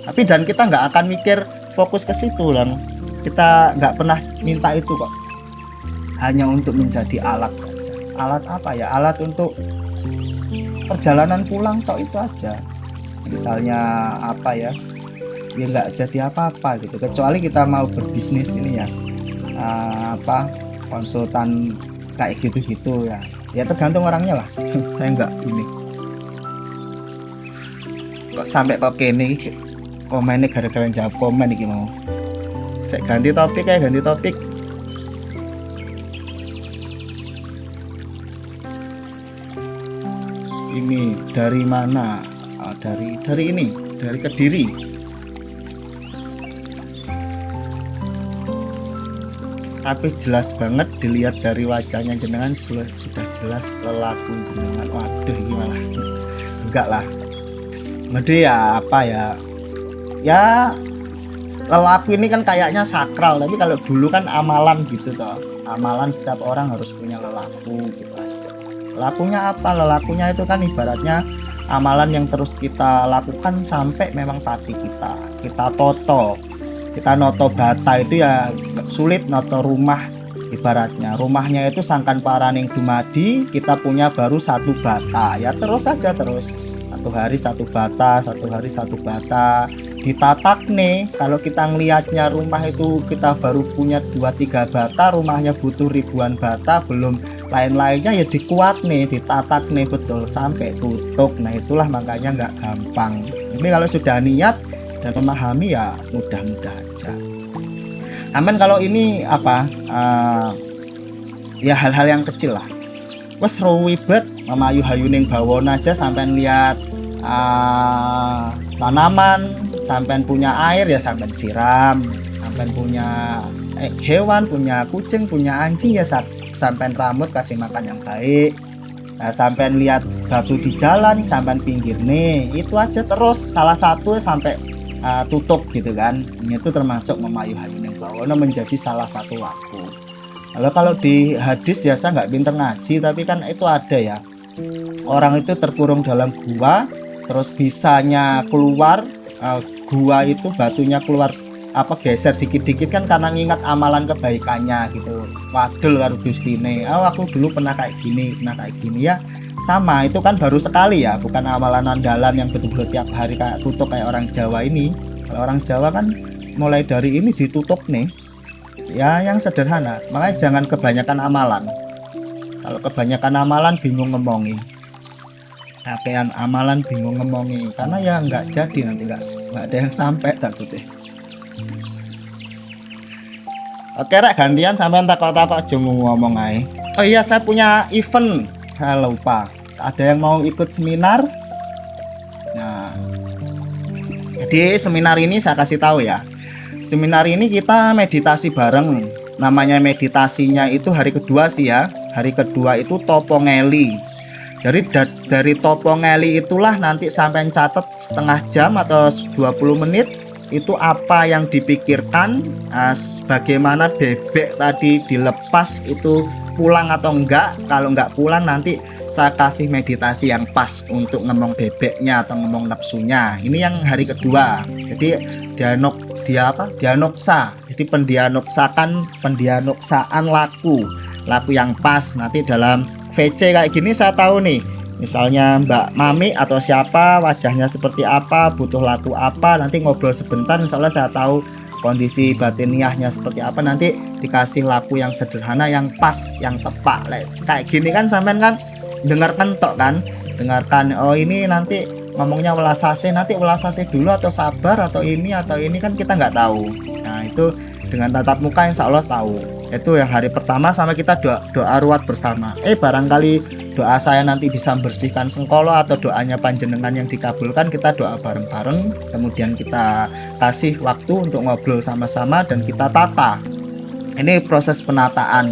Tapi dan kita nggak akan mikir fokus ke situ lah, kita nggak pernah minta itu kok, hanya untuk menjadi alat saja. Alat apa ya? Alat untuk perjalanan pulang tok itu aja. Misalnya apa ya, ya nggak jadi apa-apa gitu, kecuali kita mau berbisnis ini ya, konsultan kayak gitu-gitu ya tergantung orangnya lah. Saya nggak ini kok sampai kok kene komennya gara-gara jawab komen iki mau. Saya ganti topik. Ini dari mana? Dari ini, dari Kediri. Tapi jelas banget dilihat dari wajahnya jenengan, sudah jelas lelaku jenengan. Waduh gimana? Enggak lah. Ngede ya apa ya? Ya lelaku ini kan kayaknya sakral, tapi kalau dulu kan amalan gitu toh. Amalan setiap orang harus punya lelaku gitu aja. Lelakunya apa? Lelakunya itu kan ibaratnya amalan yang terus kita lakukan sampai memang pati kita toto. Kita noto bata itu ya sulit noto rumah, ibaratnya rumahnya itu sangkan paraning dumadi, kita punya baru satu bata ya, terus saja terus satu hari satu bata ditatak nih. Kalau kita ngelihatnya rumah itu kita baru punya 2-3 bata, rumahnya butuh ribuan bata, belum lain-lainnya ya dikuat nih, ditatak nih betul sampai tutup. Nah itulah makanya nggak gampang. Tapi kalau sudah niat dan memahami ya mudah-mudah aja. Aman kalau ini ya hal-hal yang kecil lah. Wes ribet memayu hayuning bawon aja sampai lihat tanaman, sampai punya air ya sampai siram, sampai punya hewan, punya kucing, punya anjing ya sampai rambut kasih makan yang baik. Nah, sampai lihat batu di jalan sampai pinggir nih, itu aja terus salah satu sampai tutup gitu kan. Ini itu termasuk memayu hayuning bawono, menjadi salah satu laku. Lalu kalau di hadis ya saya nggak pinter ngaji, tapi kan itu ada ya, orang itu terkurung dalam gua, terus bisanya keluar gua itu batunya keluar geser dikit-dikit kan karena ngingat amalan kebaikannya gitu. Wadul karo Gustine, aku dulu pernah kayak gini ya. Sama, itu kan baru sekali ya, bukan amalan andalan yang betul-betul tiap hari kayak tutup kayak orang Jawa ini. Kalau orang Jawa kan mulai dari ini ditutup nih ya, yang sederhana. Makanya jangan kebanyakan amalan. Kalau kebanyakan amalan bingung ngomongi, kakean amalan bingung ngomongi, karena ya nggak jadi, nanti nggak ada yang sampai takutnya. Oke rek, gantian sampean takok-takok aja ngomong aja. Oh iya, saya punya event. Lupa, ada yang mau ikut seminar. Nah, jadi seminar ini saya kasih tahu ya. Seminar ini kita meditasi bareng. Namanya meditasinya itu hari kedua sih ya. Hari kedua itu Topongeli. Jadi dari Topongeli itulah nanti sampai catat setengah jam atau 20 menit itu apa yang dipikirkan, bagaimana bebek tadi dilepas itu pulang atau enggak. Kalau enggak pulang nanti saya kasih meditasi yang pas untuk ngomong bebeknya atau ngomong nafsunya. Ini yang hari kedua. Jadi dianoksa. Jadi Jadi pendianoksaan laku yang pas. Nanti dalam VC kayak gini saya tahu nih, misalnya Mbak Mami atau siapa, wajahnya seperti apa, butuh laku apa, nanti ngobrol sebentar, misalnya saya tahu kondisi batiniahnya seperti apa, nanti dikasih laku yang sederhana, yang pas, yang tepat. Kayak gini kan sampean kan dengarkan tok kan, dengarkan, oh ini nanti ngomongnya welas asih, nanti welas asih dulu atau sabar atau ini kan kita nggak tahu. Nah itu dengan tatap muka insya Allah tahu. Itu yang hari pertama sama kita doa ruwat bersama. Barangkali doa saya nanti bisa membersihkan sengkolo atau doanya panjenengan yang dikabulkan, kita doa bareng-bareng. Kemudian kita kasih waktu untuk ngobrol sama-sama dan kita tata. Ini proses penataan.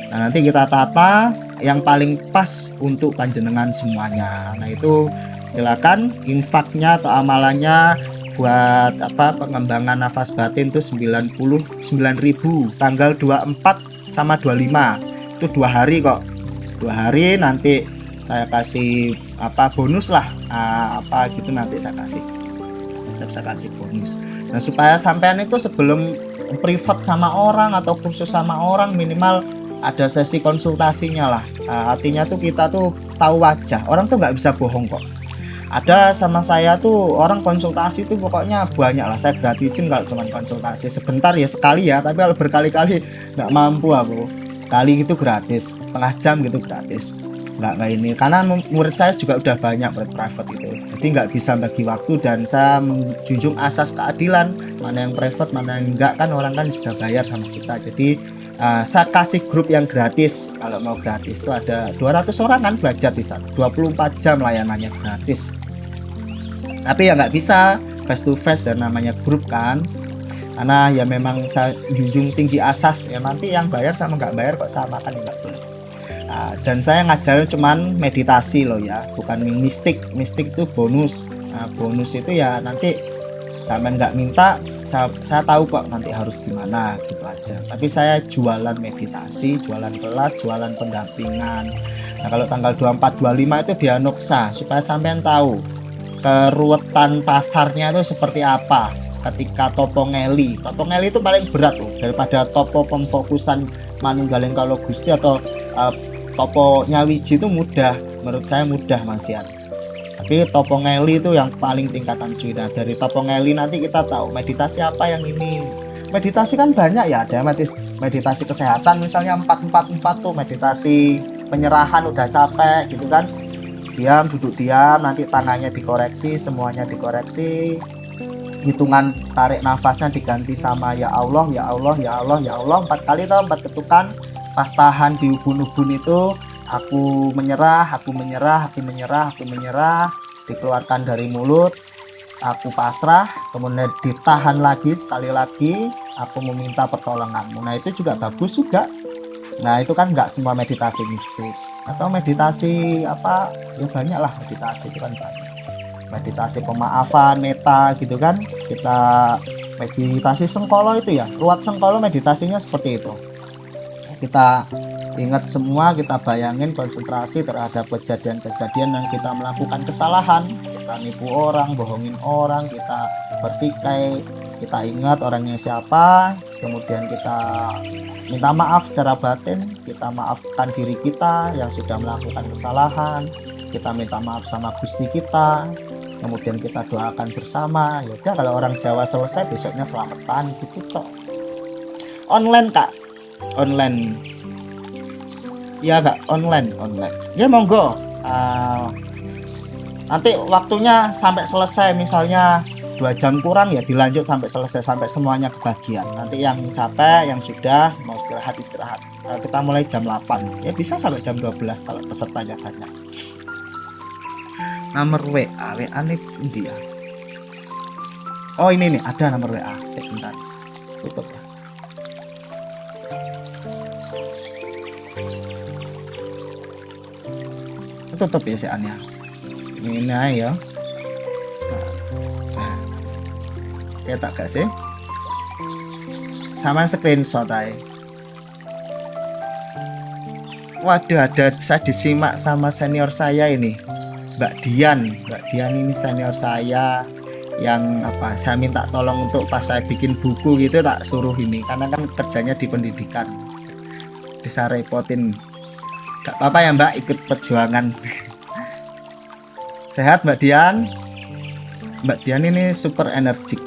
Nah nanti kita tata yang paling pas untuk panjenengan semuanya. Nah itu silakan infaknya atau amalannya buat pengembangan nafas batin itu 99.000 tanggal 24 sama 25 itu 2 hari kok. 2 hari nanti saya kasih bonus lah gitu, nanti saya kasih bonus. Nah supaya sampean itu sebelum privat sama orang atau khusus sama orang minimal ada sesi konsultasinya lah. Artinya tuh kita tuh tahu wajah orang tuh nggak bisa bohong kok. Ada sama saya tuh orang konsultasi tuh pokoknya banyak lah, saya gratisin kalau cuma konsultasi sebentar ya, sekali ya, tapi kalau berkali-kali nggak mampu aku. Kali gitu gratis, setengah jam gitu gratis, nggak ini, karena murid saya juga udah banyak murid private itu, jadi nggak bisa bagi waktu dan saya menjunjung asas keadilan, mana yang private mana yang enggak, kan orang kan sudah bayar sama kita. Jadi saya kasih grup yang gratis. Kalau mau gratis itu ada 200 orang kan belajar di sana, 24 jam layanannya gratis. Tapi ya nggak bisa face to face ya, namanya grup kan, karena ya memang saya junjung tinggi asas ya, nanti yang bayar sama nggak bayar kok sama kan, nggak boleh. Dan saya ngajarin cuman meditasi loh ya, bukan mistik itu bonus. Bonus itu ya nanti sampean nggak minta, saya tahu kok nanti harus gimana gitu aja. Tapi saya jualan meditasi, jualan kelas, jualan pendampingan. Nah kalau tanggal 24-25 itu dianoksa, supaya sampean tahu keruwetan pasarnya itu seperti apa ketika topo ngeli itu paling berat loh, daripada topo pemfokusan manunggaling kalau Gusti atau topo nyawiji itu mudah, menurut saya mudah masihan. Tapi topo ngeli itu yang paling tingkatan sudah. Dari topo ngeli nanti kita tahu meditasi apa yang ini. Meditasi kan banyak ya, ada meditasi kesehatan misalnya 444 tuh meditasi penyerahan, udah capek gitu kan, diam, duduk diam, nanti tangannya dikoreksi, semuanya dikoreksi, hitungan tarik nafasnya diganti sama ya Allah, ya Allah, ya Allah, ya Allah 4 kali atau 4 ketukan. Pas tahan di ubun-ubun itu aku menyerah, aku menyerah, aku menyerah, aku menyerah, dikeluarkan dari mulut, aku pasrah, kemudian ditahan lagi sekali lagi, aku meminta pertolonganmu. Nah itu juga bagus juga. Nah itu kan nggak semua meditasi mistik atau meditasi ya banyak lah, meditasi itu kan banyak, meditasi pemaafan, meta gitu kan. Kita meditasi sengkolo itu ya, ruwat sengkolo meditasinya seperti itu. Kita ingat semua, kita bayangin, konsentrasi terhadap kejadian-kejadian yang kita melakukan kesalahan, kita nipu orang, bohongin orang, kita bertikai, kita ingat orangnya siapa, kemudian kita minta maaf secara batin, kita maafkan diri kita yang sudah melakukan kesalahan, kita minta maaf sama Gusti kita, kemudian kita doakan bersama. Yaudah kalau orang Jawa selesai, besoknya selamatan gitu toh. Online kak, online ya kak, online ya monggo. Nanti waktunya sampai selesai, misalnya 2 jam kurang ya dilanjut sampai selesai, sampai semuanya kebagian. Nanti yang capek, yang sudah mau istirahat. Kita mulai jam 8 ya, bisa sampai jam 12 kalau pesertanya banyak. Nomor WA nih dia. Oh ini nih ada nomor WA, sebentar tutup ya. Tutup ya seannya ini ya. Ya tak kasih sama screenshot aja. Waduh, ada saya disimak sama senior saya ini, Mbak Dian ini senior saya. yang apa, saya minta tolong untuk pas saya bikin buku gitu tak suruh ini, karena kan kerjanya di pendidikan bisa repotin. Gak apa-apa ya Mbak, ikut perjuangan. Sehat Mbak Dian? Mbak Dian ini super energik.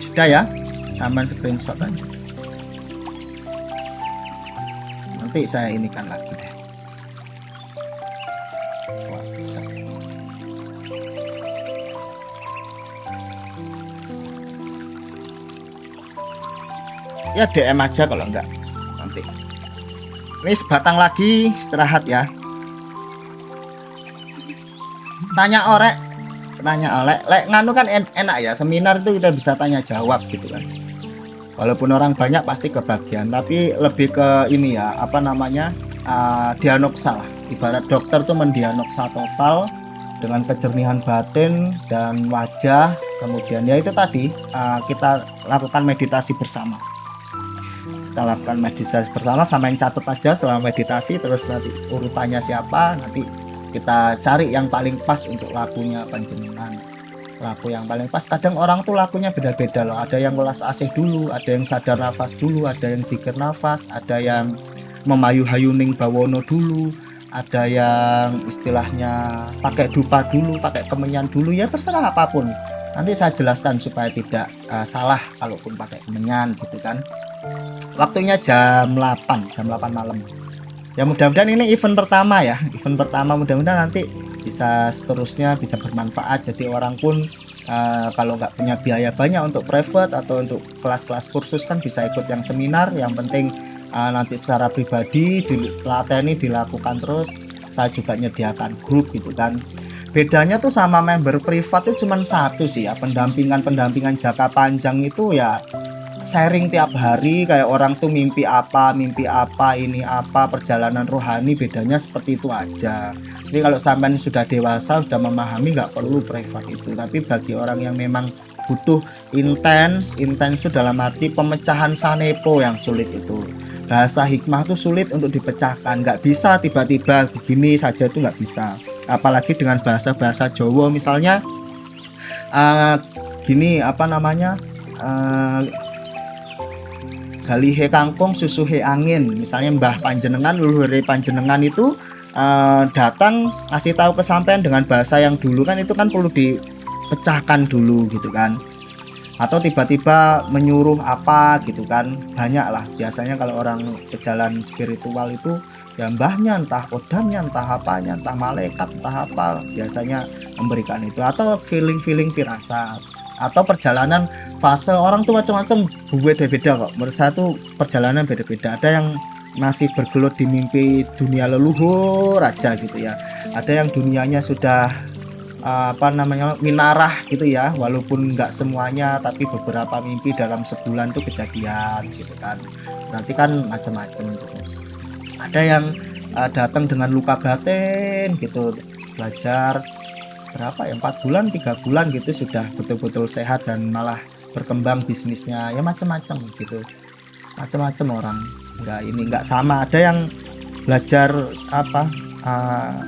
Sudah ya, sampean screenshot aja, nanti saya inikan lagi deh. WhatsApp. Ya DM aja kalau enggak nanti. Ini sebatang lagi, istirahat ya. Tanya orek, lek nganu kan enak ya, seminar itu kita bisa tanya jawab gitu kan. Walaupun orang banyak pasti kebagian, tapi lebih ke ini ya, apa namanya, diagnosa lah. Ibarat dokter tuh mendiagnosa total dengan kejernihan batin dan wajah. Kemudian ya itu tadi, kita lakukan meditasi bersama. Kita lakukan meditasi bersama, samain catat aja selama meditasi, terus nanti urutannya siapa, nanti kita cari yang paling pas untuk lakunya panjenengan. Laku yang paling pas, kadang orang tuh lakunya beda-beda loh. Ada yang ulas asih dulu, ada yang sadar nafas dulu, ada yang zikir nafas, ada yang memayu-hayuning bawono dulu, ada yang istilahnya pakai dupa dulu, pakai kemenyan dulu, ya terserah apapun. Nanti saya jelaskan supaya tidak salah kalaupun pakai kemenyan gitu kan. Waktunya jam 8 malam. Ya mudah-mudahan ini event pertama ya, mudah-mudahan nanti bisa seterusnya bisa bermanfaat. Jadi orang pun kalau nggak punya biaya banyak untuk private atau untuk kelas-kelas kursus kan bisa ikut yang seminar. Yang penting nanti secara pribadi dilatih, dilakukan terus. Saya juga menyediakan grup gitu kan. Bedanya tuh sama member privat itu cuma satu sih ya, pendampingan jangka panjang itu ya sharing tiap hari, kayak orang tuh mimpi apa, ini apa, perjalanan rohani, bedanya seperti itu aja. Jadi kalau sampean sudah dewasa, sudah memahami, nggak perlu privat itu. Tapi bagi orang yang memang butuh intens itu dalam arti pemecahan sanepo yang sulit itu. Bahasa hikmah itu sulit untuk dipecahkan, nggak bisa tiba-tiba begini saja, itu nggak bisa. Apalagi dengan bahasa Jawa misalnya gini, apa namanya, galihe kangkung susuhe angin, misalnya mbah panjenengan, leluhur panjenengan itu datang ngasih tahu ke sampean dengan bahasa yang dulu kan, itu kan perlu dipecahkan dulu gitu kan. Atau tiba-tiba menyuruh apa gitu kan, banyak lah biasanya kalau orang berjalan spiritual itu ya mbahnya, entah kodamnya, entah apanya, entah malaikat, entah apa, biasanya memberikan itu. Atau feeling firasat, atau perjalanan fase orang tuh macam-macam, beda-beda kok. Menurut saya tuh perjalanan beda-beda. Ada yang masih bergelut di mimpi dunia leluhur aja gitu ya. Ada yang dunianya sudah apa namanya, minarah gitu ya, walaupun nggak semuanya, tapi beberapa mimpi dalam sebulan tuh kejadian gitu kan. Nanti kan macam-macam gitu. Ada yang datang dengan luka batin gitu, belajar berapa ya, 4 bulan 3 bulan gitu sudah betul-betul sehat dan malah berkembang bisnisnya, ya macam-macam gitu, macam-macam orang, nggak sama. Ada yang belajar apa,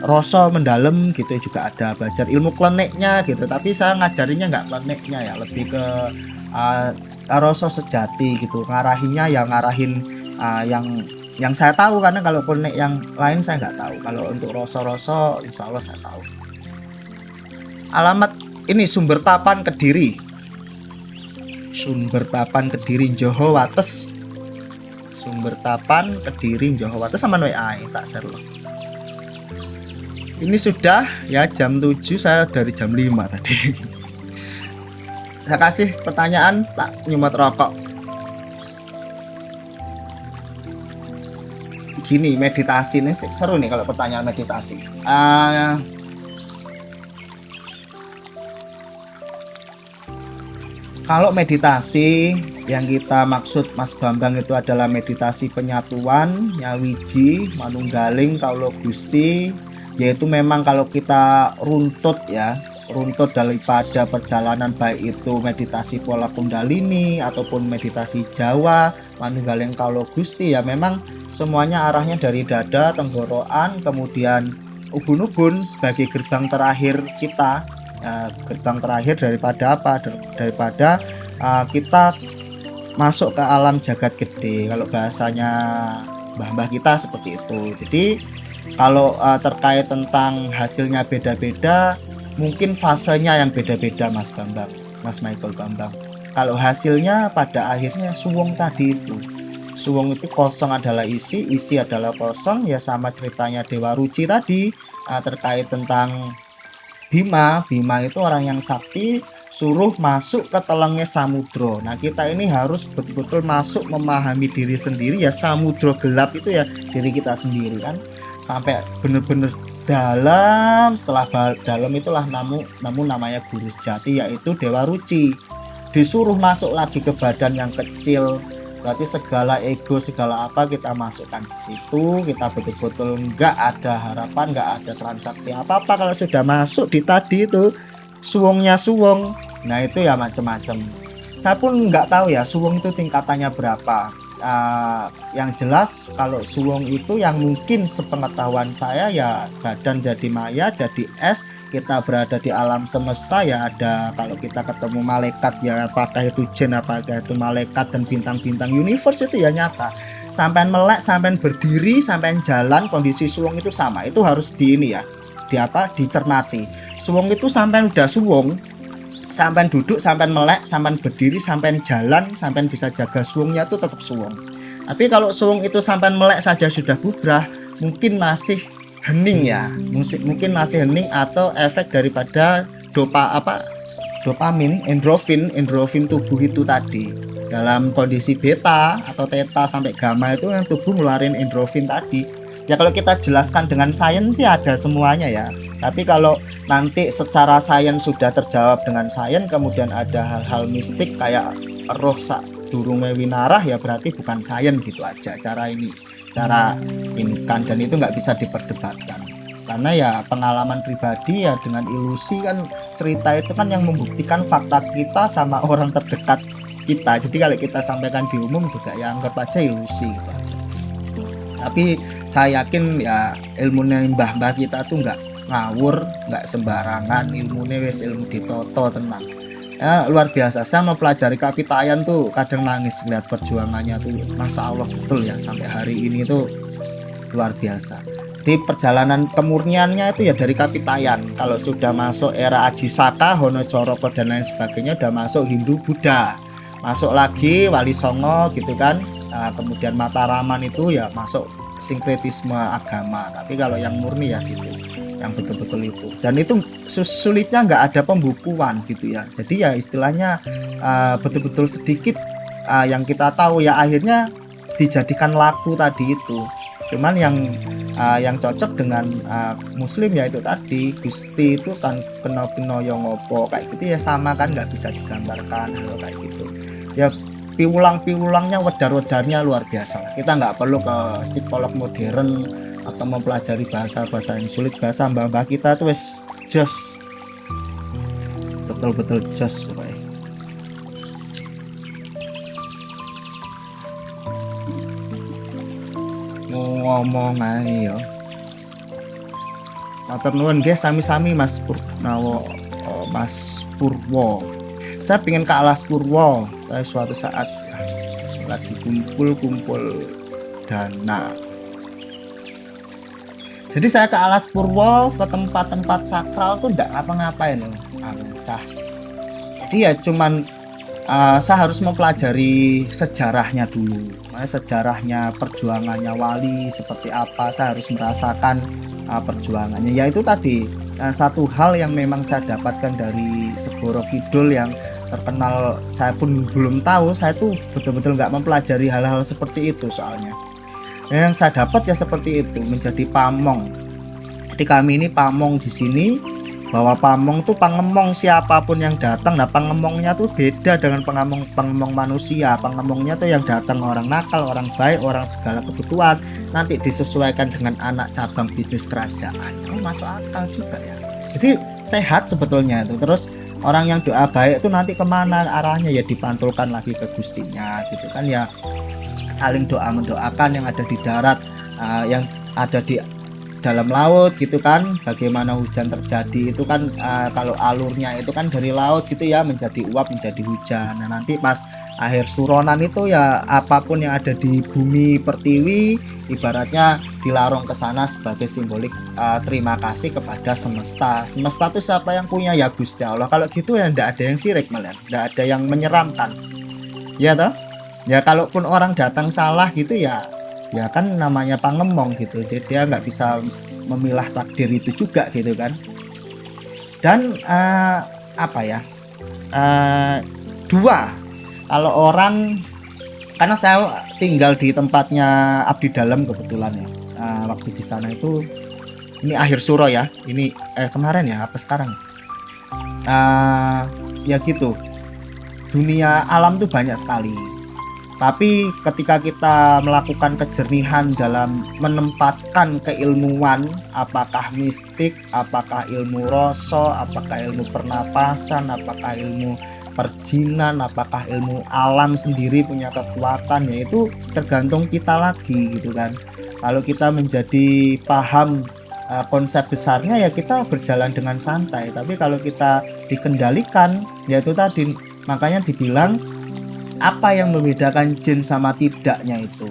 rasa mendalam gitu juga ada, belajar ilmu kliniknya gitu, tapi saya ngajarinya nggak kliniknya ya, lebih ke rasa sejati gitu, ngarahinnya ya ngarahin yang saya tahu, karena kalau klinik yang lain saya nggak tahu. Kalau untuk rasa insya Allah saya tahu. Alamat ini Sumber Tapan Kediri, Joho Wates, Sumber Tapan Kediri Joho Wates, sama WA tak share loh. Ini sudah ya jam 7, saya dari jam 5 tadi. Saya kasih pertanyaan, tak nyumat rokok. Gini, meditasi nih seru nih kalau pertanyaan meditasi. Kalau meditasi yang kita maksud Mas Bambang itu adalah meditasi penyatuan, nyawiji, manunggaling, kaulo Gusti, yaitu memang kalau kita runtut daripada perjalanan, baik itu meditasi pola kundalini ataupun meditasi Jawa, manunggaling kaulo Gusti, ya memang semuanya arahnya dari dada, tenggorokan, kemudian ubun-ubun sebagai gerbang terakhir kita gerbang terakhir daripada apa? Daripada kita masuk ke alam jagat gede, kalau bahasanya mbah-mbah kita seperti itu. Jadi kalau terkait tentang hasilnya beda-beda, mungkin fasenya yang beda-beda Mas Bambang, Mas Michael Bambang. Kalau hasilnya pada akhirnya suwung tadi itu, suwung itu kosong adalah isi, isi adalah kosong, ya sama ceritanya Dewa Ruci tadi terkait tentang Bima. Bima itu orang yang sakti, suruh masuk ke telengnya samudro. Nah kita ini harus betul-betul masuk memahami diri sendiri, ya samudro gelap itu ya diri kita sendiri kan, sampai bener-bener dalam. Setelah dalam itulah namun namanya guru sejati, yaitu Dewa Ruci. Disuruh masuk lagi ke badan yang kecil, berarti segala ego segala apa kita masukkan di situ. Kita betul-betul nggak ada harapan, nggak ada transaksi apa-apa kalau sudah masuk di tadi itu suwungnya suwung. Nah itu ya macam-macam. Saya pun nggak tahu ya suwung itu tingkatannya berapa. Yang jelas kalau suwung itu yang mungkin sepengetahuan saya ya badan jadi maya, jadi es, kita berada di alam semesta ya ada. Kalau kita ketemu malaikat ya apakah itu jin, apakah itu malaikat dan bintang-bintang universe itu ya nyata. Sampai melek, sampai berdiri, sampai jalan, kondisi suwung itu sama. Itu harus dicermati. Suwung itu sampai udah suwung, sampai duduk, sampai melek, sampai berdiri, sampai jalan, sampai bisa jaga suwungnya itu tetap suwung. Tapi kalau suwung itu sampai melek saja sudah bubrah, mungkin masih hening ya, mungkin masih hening atau efek daripada dopamin, endorfin tubuh itu tadi. Dalam kondisi beta atau theta sampai gamma itu yang tubuh ngeluarin endorfin tadi. Ya kalau kita jelaskan dengan sains sih ada semuanya ya. Tapi kalau nanti secara sains sudah terjawab dengan sains, kemudian ada hal-hal mistik kayak roh sak durunge winarah, ya berarti bukan sains gitu aja. Cara ini kan, dan itu nggak bisa diperdebatkan. Karena ya pengalaman pribadi ya dengan ilusi kan, cerita itu kan yang membuktikan fakta kita sama orang terdekat kita. Jadi kalau kita sampaikan di umum juga ya anggap aja ilusi gitu aja. Tapi saya yakin ya ilmunya mbah-mbah kita tuh nggak ngawur, nggak sembarangan, ilmunya wis ilmu ditoto tenang ya, luar biasa. Saya mempelajari Kapitayan tuh kadang nangis lihat perjuangannya tuh, Masya Allah betul ya, sampai hari ini tuh luar biasa. Di perjalanan kemurniannya itu ya dari Kapitayan. Kalau sudah masuk era Ajisaka, Honocoroko dan lain sebagainya, udah masuk Hindu Buddha, masuk lagi Wali Songo gitu kan. Nah, kemudian Mataraman itu ya masuk sinkretisme agama. Tapi kalau yang murni ya situ, yang betul-betul itu. Dan itu sulitnya nggak ada pembukuan gitu ya. Jadi ya istilahnya betul-betul sedikit yang kita tahu ya, akhirnya dijadikan laku tadi itu. Cuman yang cocok dengan muslim ya itu tadi, Gusti itu kan kena pinoyo ngopo kayak gitu ya, sama kan, nggak bisa digambarkan hal kayak gitu ya. Piulang-piulangnya, wedar-wedarnya luar biasa. Kita nggak perlu ke psikolog modern atau mempelajari bahasa-bahasa yang sulit. Bahasa mbah-mbah kita tuh wes jos, betul-betul jos pokoknya. Ngomong aja ya. Matur nuwun nggih sami-sami Mas Purnawo, Mas Purwo. Saya pengen ke Alas Purwo suatu saat ya, lagi kumpul dana. Jadi saya ke Alas Purwo, ke tempat-tempat sakral tuh enggak ngapa-ngapain loh, cah. Jadi ya cuman saya harus mempelajari sejarahnya dulu, sejarahnya perjuangannya wali seperti apa. Saya harus merasakan perjuangannya. Ya itu tadi satu hal yang memang saya dapatkan dari Segoro Kidul yang terkenal. Saya pun belum tahu, saya tuh betul-betul nggak mempelajari hal-hal seperti itu soalnya. Yang saya dapat ya seperti itu, menjadi pamong. Jadi kami ini pamong di sini, bahwa pamong tuh pangemong siapapun yang datang. Nah pangemongnya tuh beda dengan pangemong manusia. Pangemongnya tuh yang datang orang nakal, orang baik, orang segala kebutuhan, nanti disesuaikan dengan anak cabang bisnis kerajaan. Masuk akal juga ya. Jadi sehat sebetulnya itu. Terus orang yang doa baik itu nanti kemana arahnya, ya dipantulkan lagi ke Gustinya gitu kan ya. Saling doa mendoakan yang ada di darat, yang ada di dalam laut gitu kan, bagaimana hujan terjadi itu kan, kalau alurnya itu kan dari laut gitu ya, menjadi uap menjadi hujan. Nah nanti pas akhir suronan itu ya apapun yang ada di bumi pertiwi ibaratnya dilarung ke sana sebagai simbolik terima kasih kepada semesta. Semesta itu siapa yang punya? Ya Gusti Allah. Kalau gitu ya ndak ada yang sirik malah, ndak ada yang menyeramkan. Ya toh? Ya kalaupun orang datang salah gitu ya, ya kan namanya pangemong gitu. Jadi dia nggak bisa memilah takdir itu juga gitu kan. Dan apa ya? Dua, kalau orang, karena saya tinggal di tempatnya Abdi Dalam kebetulan ya. Waktu di sana itu ini akhir suro ya. Ini kemarin ya apa sekarang? Ya gitu. Dunia alam tuh banyak sekali. Tapi ketika kita melakukan kejernihan dalam menempatkan keilmuan, apakah mistik, apakah ilmu rasa, apakah ilmu pernapasan, apakah ilmu perjinan, apakah ilmu alam sendiri punya kekuatan, yaitu tergantung kita lagi gitu kan. Kalau kita menjadi paham konsep besarnya ya kita berjalan dengan santai, tapi kalau kita dikendalikan, yaitu tadi makanya dibilang apa yang membedakan jin sama tidaknya itu.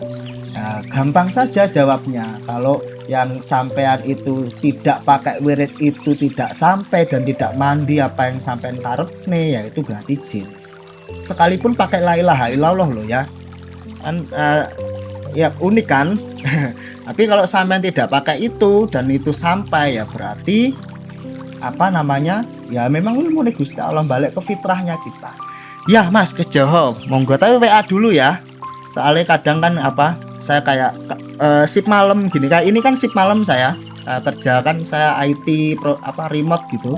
Nah, gampang saja jawabnya. Kalau yang sampean itu tidak pakai wirid itu tidak sampai dan tidak mandi apa yang sampean karepne, ya itu berarti jin. Sekalipun pakai la ilaha illallah loh ya. Kan ya unik kan? Tapi kalau sampean tidak pakai itu dan itu sampai, ya berarti apa namanya? Ya memang ilmu Gusti Allah, balik ke fitrahnya kita. Ya Mas ke Johor, monggo tapi WA dulu ya. Soalnya kadang kan apa, saya kayak sip malam gini, kayak ini kan sip malam saya kerja kan, saya IT remote gitu.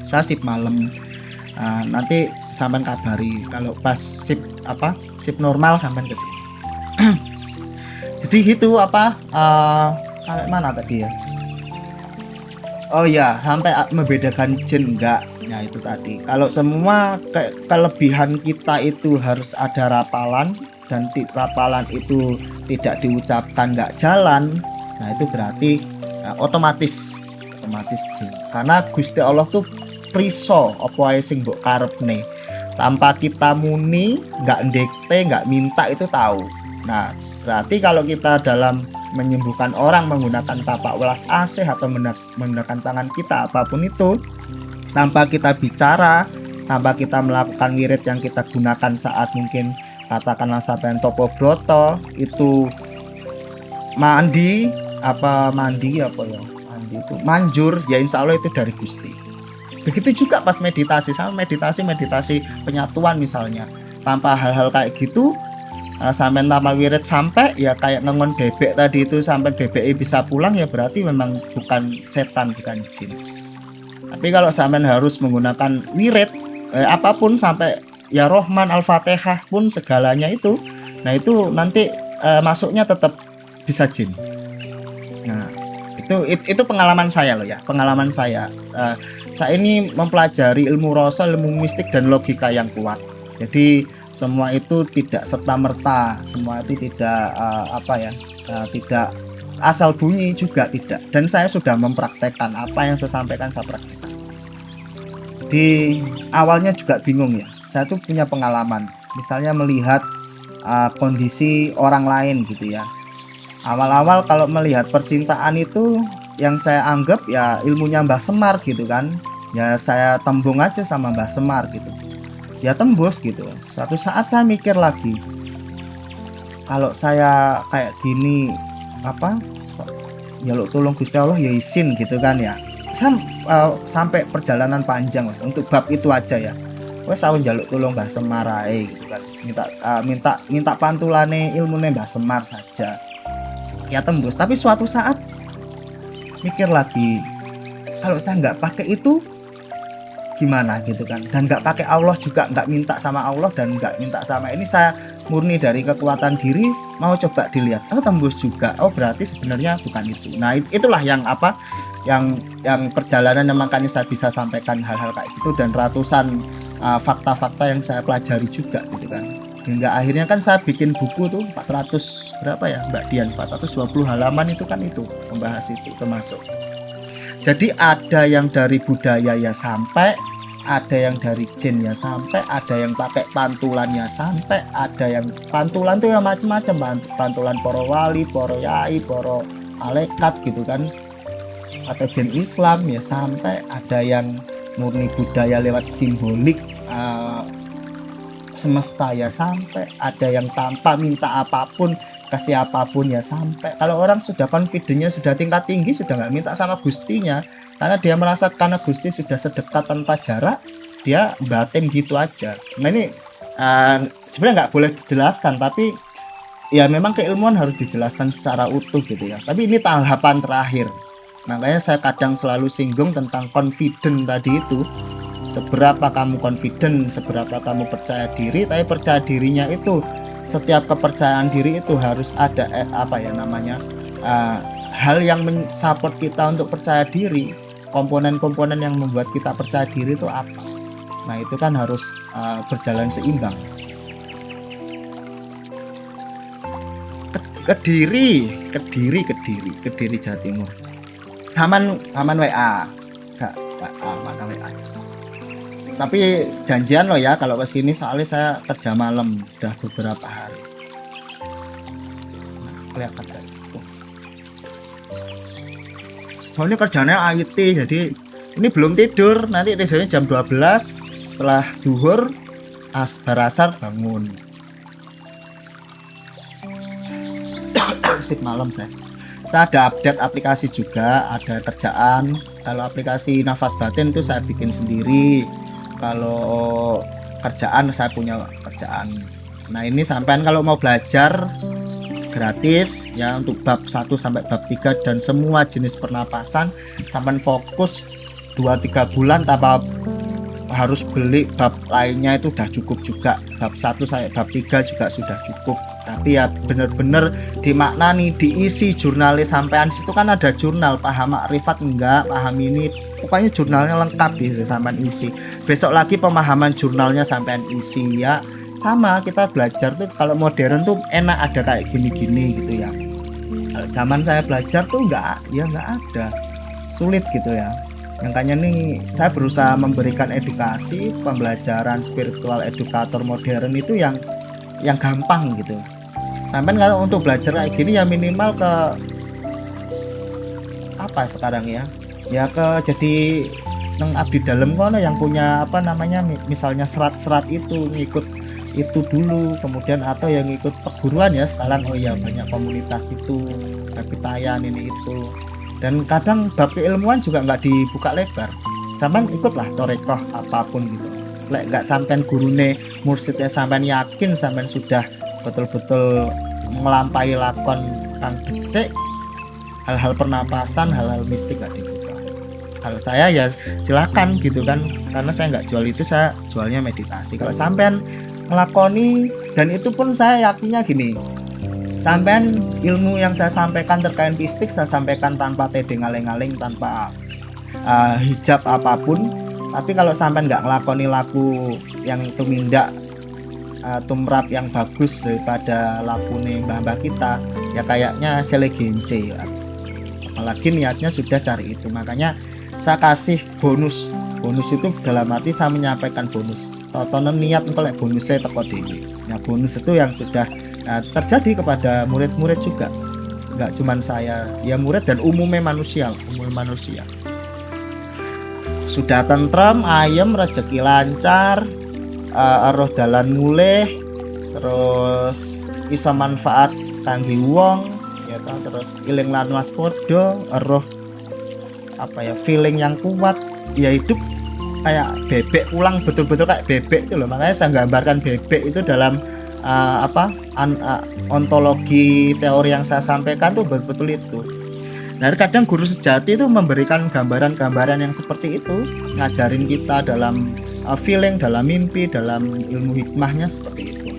Saya sip malam. Nanti sampean kabari kalau pas sip normal sampean ke sini. Jadi gitu sampai mana tadi ya? Oh ya, sampai membedakan jin enggak. Nah itu tadi, kalau semua kelebihan kita itu harus ada rapalan, dan rapalan itu tidak diucapkan nggak jalan, nah itu berarti otomatis jin. Karena Gusti Allah tuh priso apa ae sing mbok karepne, tanpa kita muni, nggak ndekte, nggak minta itu tahu. Nah berarti kalau kita dalam menyembuhkan orang menggunakan tapak welas asih atau menggunakan tangan kita apapun itu, tanpa kita bicara, tanpa kita melakukan wirid yang kita gunakan saat mungkin katakanlah sampai topo broto itu mandi itu manjur, ya insya Allah itu dari Gusti. Begitu juga pas meditasi, sama meditasi penyatuan misalnya, tanpa hal-hal kayak gitu sampai tanpa wirid sampai ya kayak ngengon bebek tadi itu sampai bebeknya bisa pulang, ya berarti memang bukan setan, bukan jin. Tapi kalau sampean harus menggunakan wirid apapun sampai ya Rohman, Al-Fatihah pun segalanya itu, nah itu nanti masuknya tetap bisa jin. Nah itu pengalaman saya loh ya, pengalaman saya. Saya ini mempelajari ilmu rasa, ilmu mistik dan logika yang kuat. Jadi semua itu tidak serta-merta, semua itu tidak tidak asal bunyi juga tidak. Dan saya sudah mempraktekkan apa yang saya sampaikan, saya praktekkan. Di awalnya juga bingung ya. Saya tuh punya pengalaman, misalnya melihat kondisi orang lain gitu ya. Awal-awal kalau melihat percintaan itu yang saya anggap ya ilmunya Mbah Semar gitu kan. Ya saya tembung aja sama Mbah Semar gitu. Ya tembus gitu. Suatu saat saya mikir lagi, kalau saya kayak gini jaluk tolong Gusti Allah ya izin gitu kan ya. Saya sampai perjalanan panjang lah untuk bab itu aja ya. Wes aku njaluk tolong Mbah Semar ae gitu kan. Minta pantulane ilmune Mbah Semar saja. Ya tembus, tapi suatu saat mikir lagi, kalau saya nggak pakai itu gimana gitu kan, dan nggak pakai Allah juga, nggak minta sama Allah dan nggak minta sama ini, saya murni dari kekuatan diri, mau coba dilihat, oh tembus juga, oh berarti sebenarnya bukan itu. Nah itulah yang perjalanan yang makanya saya bisa sampaikan hal-hal kayak gitu, dan ratusan fakta-fakta yang saya pelajari juga gitu kan. hingga akhirnya kan saya bikin buku tuh 400 berapa ya Mbak Dian, 420 halaman itu kan itu membahas itu termasuk. Jadi ada yang dari budaya ya sampai, ada yang dari jin ya sampai, ada yang pakai pantulan ya sampai, ada yang pantulan tuh ya macam-macam, pantulan para wali, para yai, para malaikat gitu kan, atau jin Islam ya sampai, ada yang murni budaya lewat simbolik semesta ya sampai, ada yang tanpa minta apapun ke siapapun ya sampai. Kalau orang sudah confidence-nya sudah tingkat tinggi, sudah nggak minta sama gustinya, karena dia merasa karena gusti sudah sedekat tanpa jarak, dia batin gitu aja. Nah ini sebenarnya nggak boleh dijelaskan, tapi ya memang keilmuan harus dijelaskan secara utuh gitu ya. Tapi ini tahapan terakhir, makanya saya kadang selalu singgung tentang confident tadi itu. Seberapa kamu confident, seberapa kamu percaya diri, tapi percaya dirinya itu, setiap kepercayaan diri itu harus ada hal yang mensupport kita untuk percaya diri. Komponen-komponen yang membuat kita percaya diri itu apa? Nah itu kan harus berjalan seimbang. Kediri Jawa Timur. Aman WA. Enggak, mana WA. Tapi janjian loh ya kalau kesini, soalnya saya kerja malam udah beberapa hari. Nah, kelihatan kayak gitu. Oh ini kerjanya IT, jadi ini belum tidur, nanti tidurnya jam 12 setelah zuhur, asar bangun. Sip malam saya ada update aplikasi juga, ada kerjaan. Kalau aplikasi nafas batin itu saya bikin sendiri. Kalau kerjaan saya punya kerjaan. Nah ini sampean kalau mau belajar gratis ya untuk bab 1 sampai bab 3 dan semua jenis pernapasan, sampean fokus 2-3 bulan tanpa harus beli bab lainnya, itu udah cukup juga. Bab 1 sampai bab 3 juga sudah cukup. Tapi ya bener-bener dimaknani, diisi jurnalis sampean. Situ kan ada jurnal, paham makrifat enggak, paham ini, pokoknya jurnalnya lengkap gitu sampean isi. Besok lagi pemahaman jurnalnya sampean isi ya. Sama kita belajar tuh kalau modern tuh enak ada kayak gini-gini gitu ya. Kalau zaman saya belajar tuh enggak ada, sulit gitu ya. Makanya nih saya berusaha memberikan edukasi, pembelajaran spiritual edukator modern itu yang gampang gitu. Sampai kalau untuk belajar kayak gini ya minimal ke apa sekarang ya ke jadi neng abdi dalam kono yang punya misalnya serat-serat itu ngikut itu dulu, kemudian atau yang ngikut perguruan ya sekarang banyak komunitas itu kapitayan ini itu. Dan kadang bab keilmuan juga nggak dibuka lebar, sampean ikutlah torekoh apapun gitu. Lek nggak sampean gurune mursidnya sampean yakin sampean sudah betul-betul melampaui lakon kang becik, hal-hal pernapasan, hal-hal mistik nggak dibuka. Kalau saya ya silakan gitu kan, karena saya nggak jual itu, saya jualnya meditasi. Kalau sampean ngelakoni, dan itu pun saya yakinnya gini, sampean ilmu yang saya sampaikan terkait mistik saya sampaikan tanpa tedeng ngaleng-ngaleng, tanpa hijab apapun. Tapi kalau sampean nggak ngelakoni laku yang tumindak tumrap yang bagus daripada lakune mbah-mbah kita, ya kayaknya selegence. Apalagi niatnya sudah cari itu. Makanya saya kasih bonus itu dalam arti saya menyampaikan bonus. Tonton niat engko lek bonus saya teko dhewe. Nah, bonus itu yang sudah terjadi kepada murid-murid juga. Enggak cuman saya, ya murid dan umumnya manusia. Sudah tentram, ayem, rezeki lancar, roh dalan mulih, terus bisa manfaat kangge wong ya kan, terus iling lan waspada, roh feeling yang kuat, ya hidup kayak bebek pulang, betul-betul kayak bebek itu loh. Makanya saya gambarkan bebek itu dalam ontologi teori yang saya sampaikan tuh betul itu. Nah, kadang guru sejati itu memberikan gambaran-gambaran yang seperti itu, ngajarin kita dalam feeling, dalam mimpi, dalam ilmu hikmahnya seperti itu.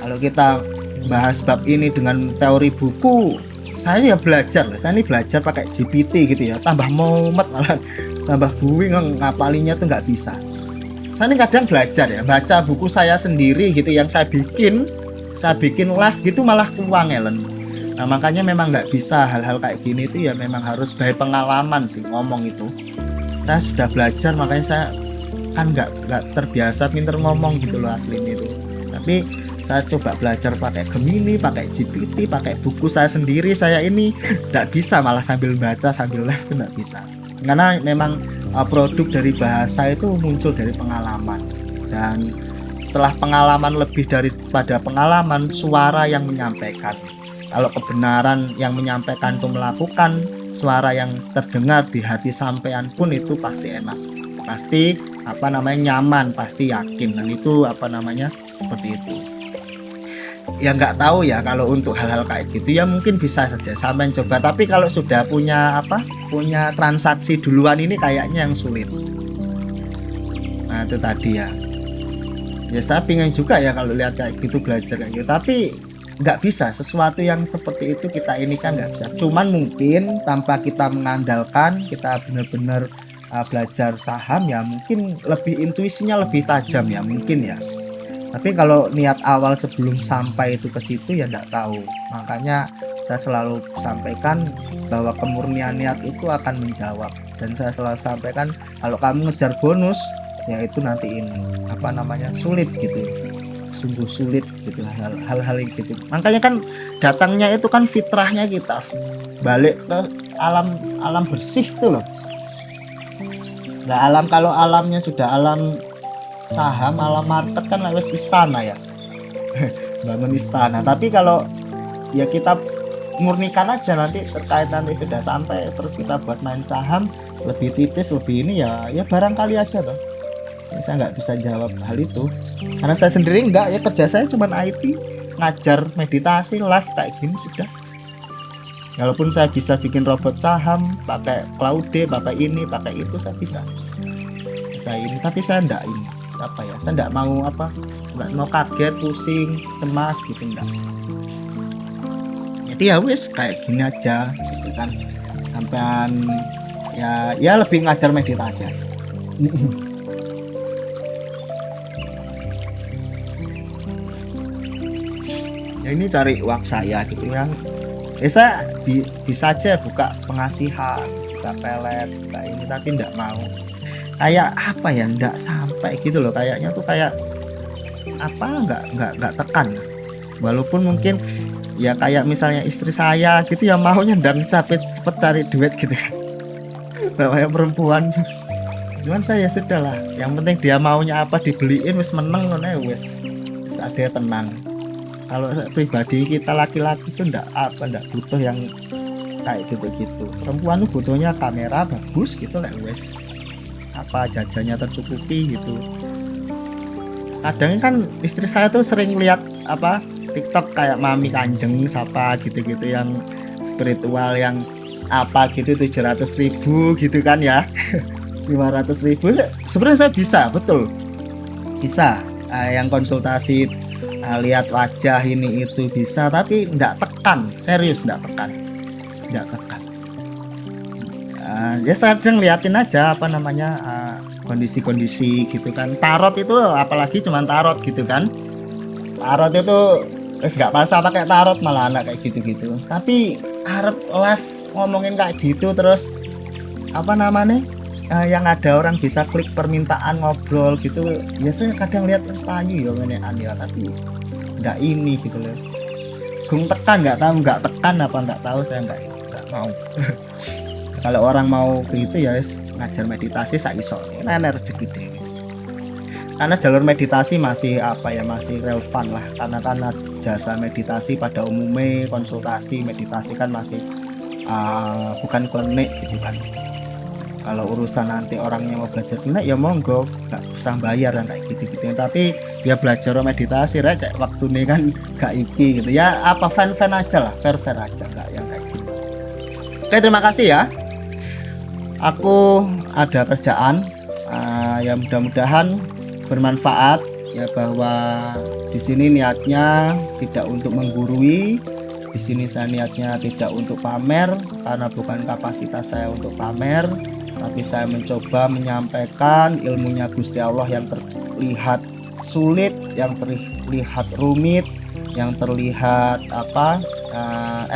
Kalau kita bahas bab ini dengan teori buku, saya ini belajar pakai GPT gitu ya, tambah mumet malah tambah buing, ngapalinya tuh nggak bisa. Saya ini kadang belajar ya, baca buku saya sendiri gitu yang saya bikin live gitu malah kewangelen. Nah makanya memang nggak bisa hal-hal kayak gini itu ya memang harus by pengalaman sih ngomong itu. Saya sudah belajar makanya saya kan nggak terbiasa pinter ngomong gitu loh aslinya itu. Tapi saya coba belajar pakai Gemini, pakai GPT, pakai buku saya sendiri. Saya ini nggak bisa malah sambil baca sambil live itu nggak bisa. Karena memang produk dari bahasa itu muncul dari pengalaman, dan setelah pengalaman lebih daripada pengalaman, suara yang menyampaikan. Kalau kebenaran yang menyampaikan itu melakukan, suara yang terdengar di hati sampean pun itu pasti enak, pasti nyaman, pasti yakin, dan itu seperti itu. Ya nggak tahu ya kalau untuk hal-hal kayak gitu ya mungkin bisa saja sampean coba, tapi kalau sudah punya transaksi duluan ini kayaknya yang sulit. Nah itu tadi ya saya pingin juga ya kalau lihat kayak gitu, belajar kayak gitu, tapi nggak bisa sesuatu yang seperti itu kita ini kan nggak bisa. Cuman mungkin tanpa kita mengandalkan, kita benar-benar belajar saham ya mungkin lebih intuisinya lebih tajam ya mungkin ya. Tapi kalau niat awal sebelum sampai itu ke situ ya enggak tahu. Makanya saya selalu sampaikan bahwa kemurnian niat itu akan menjawab. Dan saya selalu sampaikan kalau kamu ngejar bonus ya itu nanti ini sulit gitu. Sungguh sulit gitu hal-hal gitu. Makanya kan datangnya itu kan fitrahnya kita balik ke alam bersih tuh loh. Nah, kalau alamnya sudah alam saham, alam market kan lewat istana ya. Bangun istana. Tapi kalau ya kita murnikan aja nanti terkait nanti sudah sampai terus kita buat main saham lebih titis lebih ini ya barangkali aja toh. Saya nggak bisa jawab hal itu karena saya sendiri enggak ya, kerja saya cuma IT, ngajar meditasi live kayak gini sudah. Walaupun saya bisa bikin robot saham pakai Claude, pakai ini pakai itu, saya bisa ini, tapi saya enggak ini saya enggak mau enggak mau kaget, pusing, cemas gitu enggak. Jadi ya wis kayak gini aja gitu kan, sampean ya lebih ngajar meditasi aja. Ya ini cari uang saya gitu yang saya bisa aja buka pengasihan, buka pelet, buka ini, tapi enggak mau. Kayak enggak sampai gitu loh, kayaknya tuh kayak enggak tekan. Walaupun mungkin ya kayak misalnya istri saya gitu ya maunya ndang cepet cari duit gitu kan. Namanya perempuan. Cuman saya sudah lah, yang penting dia maunya apa dibeliin wis meneng ngono wis ada tenang. Kalau pribadi kita laki-laki itu enggak butuh yang kayak gitu-gitu. Perempuan tuh butuhnya kamera bagus gitu lah wes, jajannya tercukupi gitu. Kadang kan istri saya tuh sering lihat TikTok kayak Mami Kanjeng siapa gitu-gitu yang spiritual yang gitu 700.000 gitu kan ya. 500.000 sebenarnya saya bisa yang konsultasi lihat wajah ini itu bisa, tapi enggak tekan, serius enggak tekan. Ya sedang liatin aja kondisi-kondisi gitu kan. Tarot itu apalagi cuman tarot gitu kan. Tarot itu enggak pasal pakai tarot malah anak kayak gitu-gitu. Tapi harap live ngomongin kayak gitu terus yang ada orang bisa klik permintaan ngobrol gitu. Biasanya kadang lihat payu ya menekan ya, tapi enggak ini gitu loh. Gung tekan enggak tahu saya enggak mau. Kalau orang mau begitu ya ngajar meditasi saya iso. Nah, rezeki deh. Karena jalur meditasi masih masih relevan lah, karena jasa meditasi pada umumnya konsultasi meditasi kan masih bukan klinik gitu kan. Kalau urusan nanti orangnya mau belajar klinik ya monggo, nggak usah bayar kan kayak gitu-gitu. Tapi ya belajar meditasi recek waktu ini kan gak iki gitu ya, fan aja lah, fair aja, nggak yang kayak gitu. Oke, terima kasih ya. Aku ada kerjaan ya mudah-mudahan bermanfaat ya, bahwa di sini niatnya tidak untuk menggurui. Di sini saya niatnya tidak untuk pamer, karena bukan kapasitas saya untuk pamer, tapi saya mencoba menyampaikan ilmunya Gusti Allah yang terlihat sulit, yang terlihat rumit, yang terlihat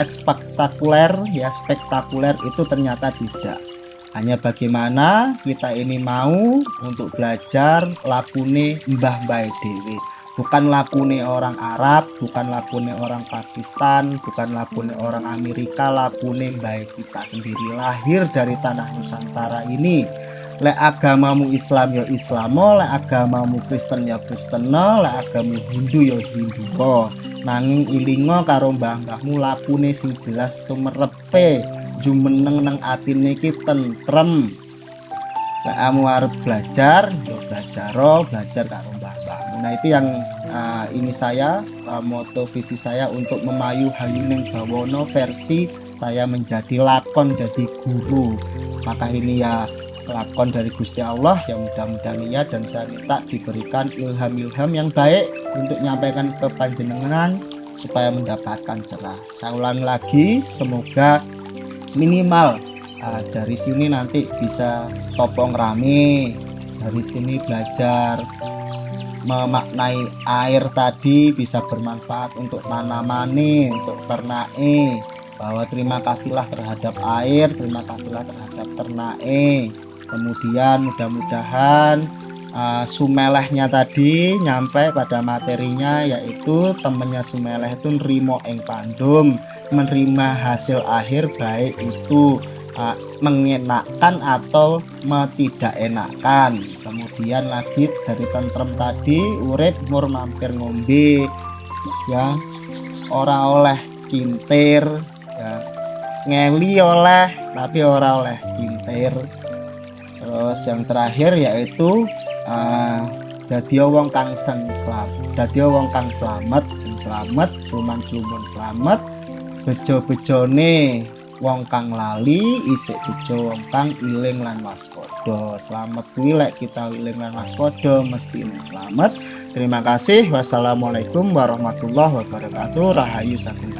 spektakuler itu ternyata tidak. Hanya bagaimana kita ini mau untuk belajar lakune mbah-mbah dewe, bukan lakune orang Arab, bukan lakune orang Pakistan, bukan lakune orang Amerika, lakune mbah kita sendiri, lahir dari tanah Nusantara ini. Lek agamamu Islam ya Islamo, lek agamamu Kristen ya Kristeno, lek agamamu Hindu ya Hindu. Nanging ilingo karo mbah-mbahmu lakune sing jelas tumerepe, jumeneng nang atine iki tentrem. Lek kamu arep belajar, ya belajar karo mbah-mbahmu. Nah, itu yang ini saya moto visi saya untuk memayu Hayuning Bawono versi saya menjadi lakon jadi guru. Maka ini ya lakon dari Gusti Allah yang mudah-mudahan ya, dan saya minta diberikan ilham-ilham yang baik untuk nyampaikan ke panjenengan supaya mendapatkan cerah. Saya ulang lagi, semoga minimal dari sini nanti bisa topong rame, dari sini belajar memaknai air tadi bisa bermanfaat untuk tanaman, untuk ternak, bahwa terima kasihlah terhadap air, terima kasihlah terhadap ternak. Kemudian mudah-mudahan sumelehnya tadi nyampe pada materinya, yaitu temennya sumeleh itu nrimo ing pandum, menerima hasil akhir baik itu mengenakan atau tidak enakan. Kemudian lagi dari tentrem tadi, urip mur mampir ngombe ya, ora oleh kintir ya, ngeli oleh tapi ora oleh kintir. Terus yang terakhir yaitu dadi wong kang selamat, sing selamat, sluman-slumun selamat, bejo-bejone wong kang lali, isik bejo wong kang iling lan waspada. Selamat kuwi lek kita iling lan waspada mesti selamat. Terima kasih. Wassalamualaikum warahmatullahi wabarakatuh. Rahayu saking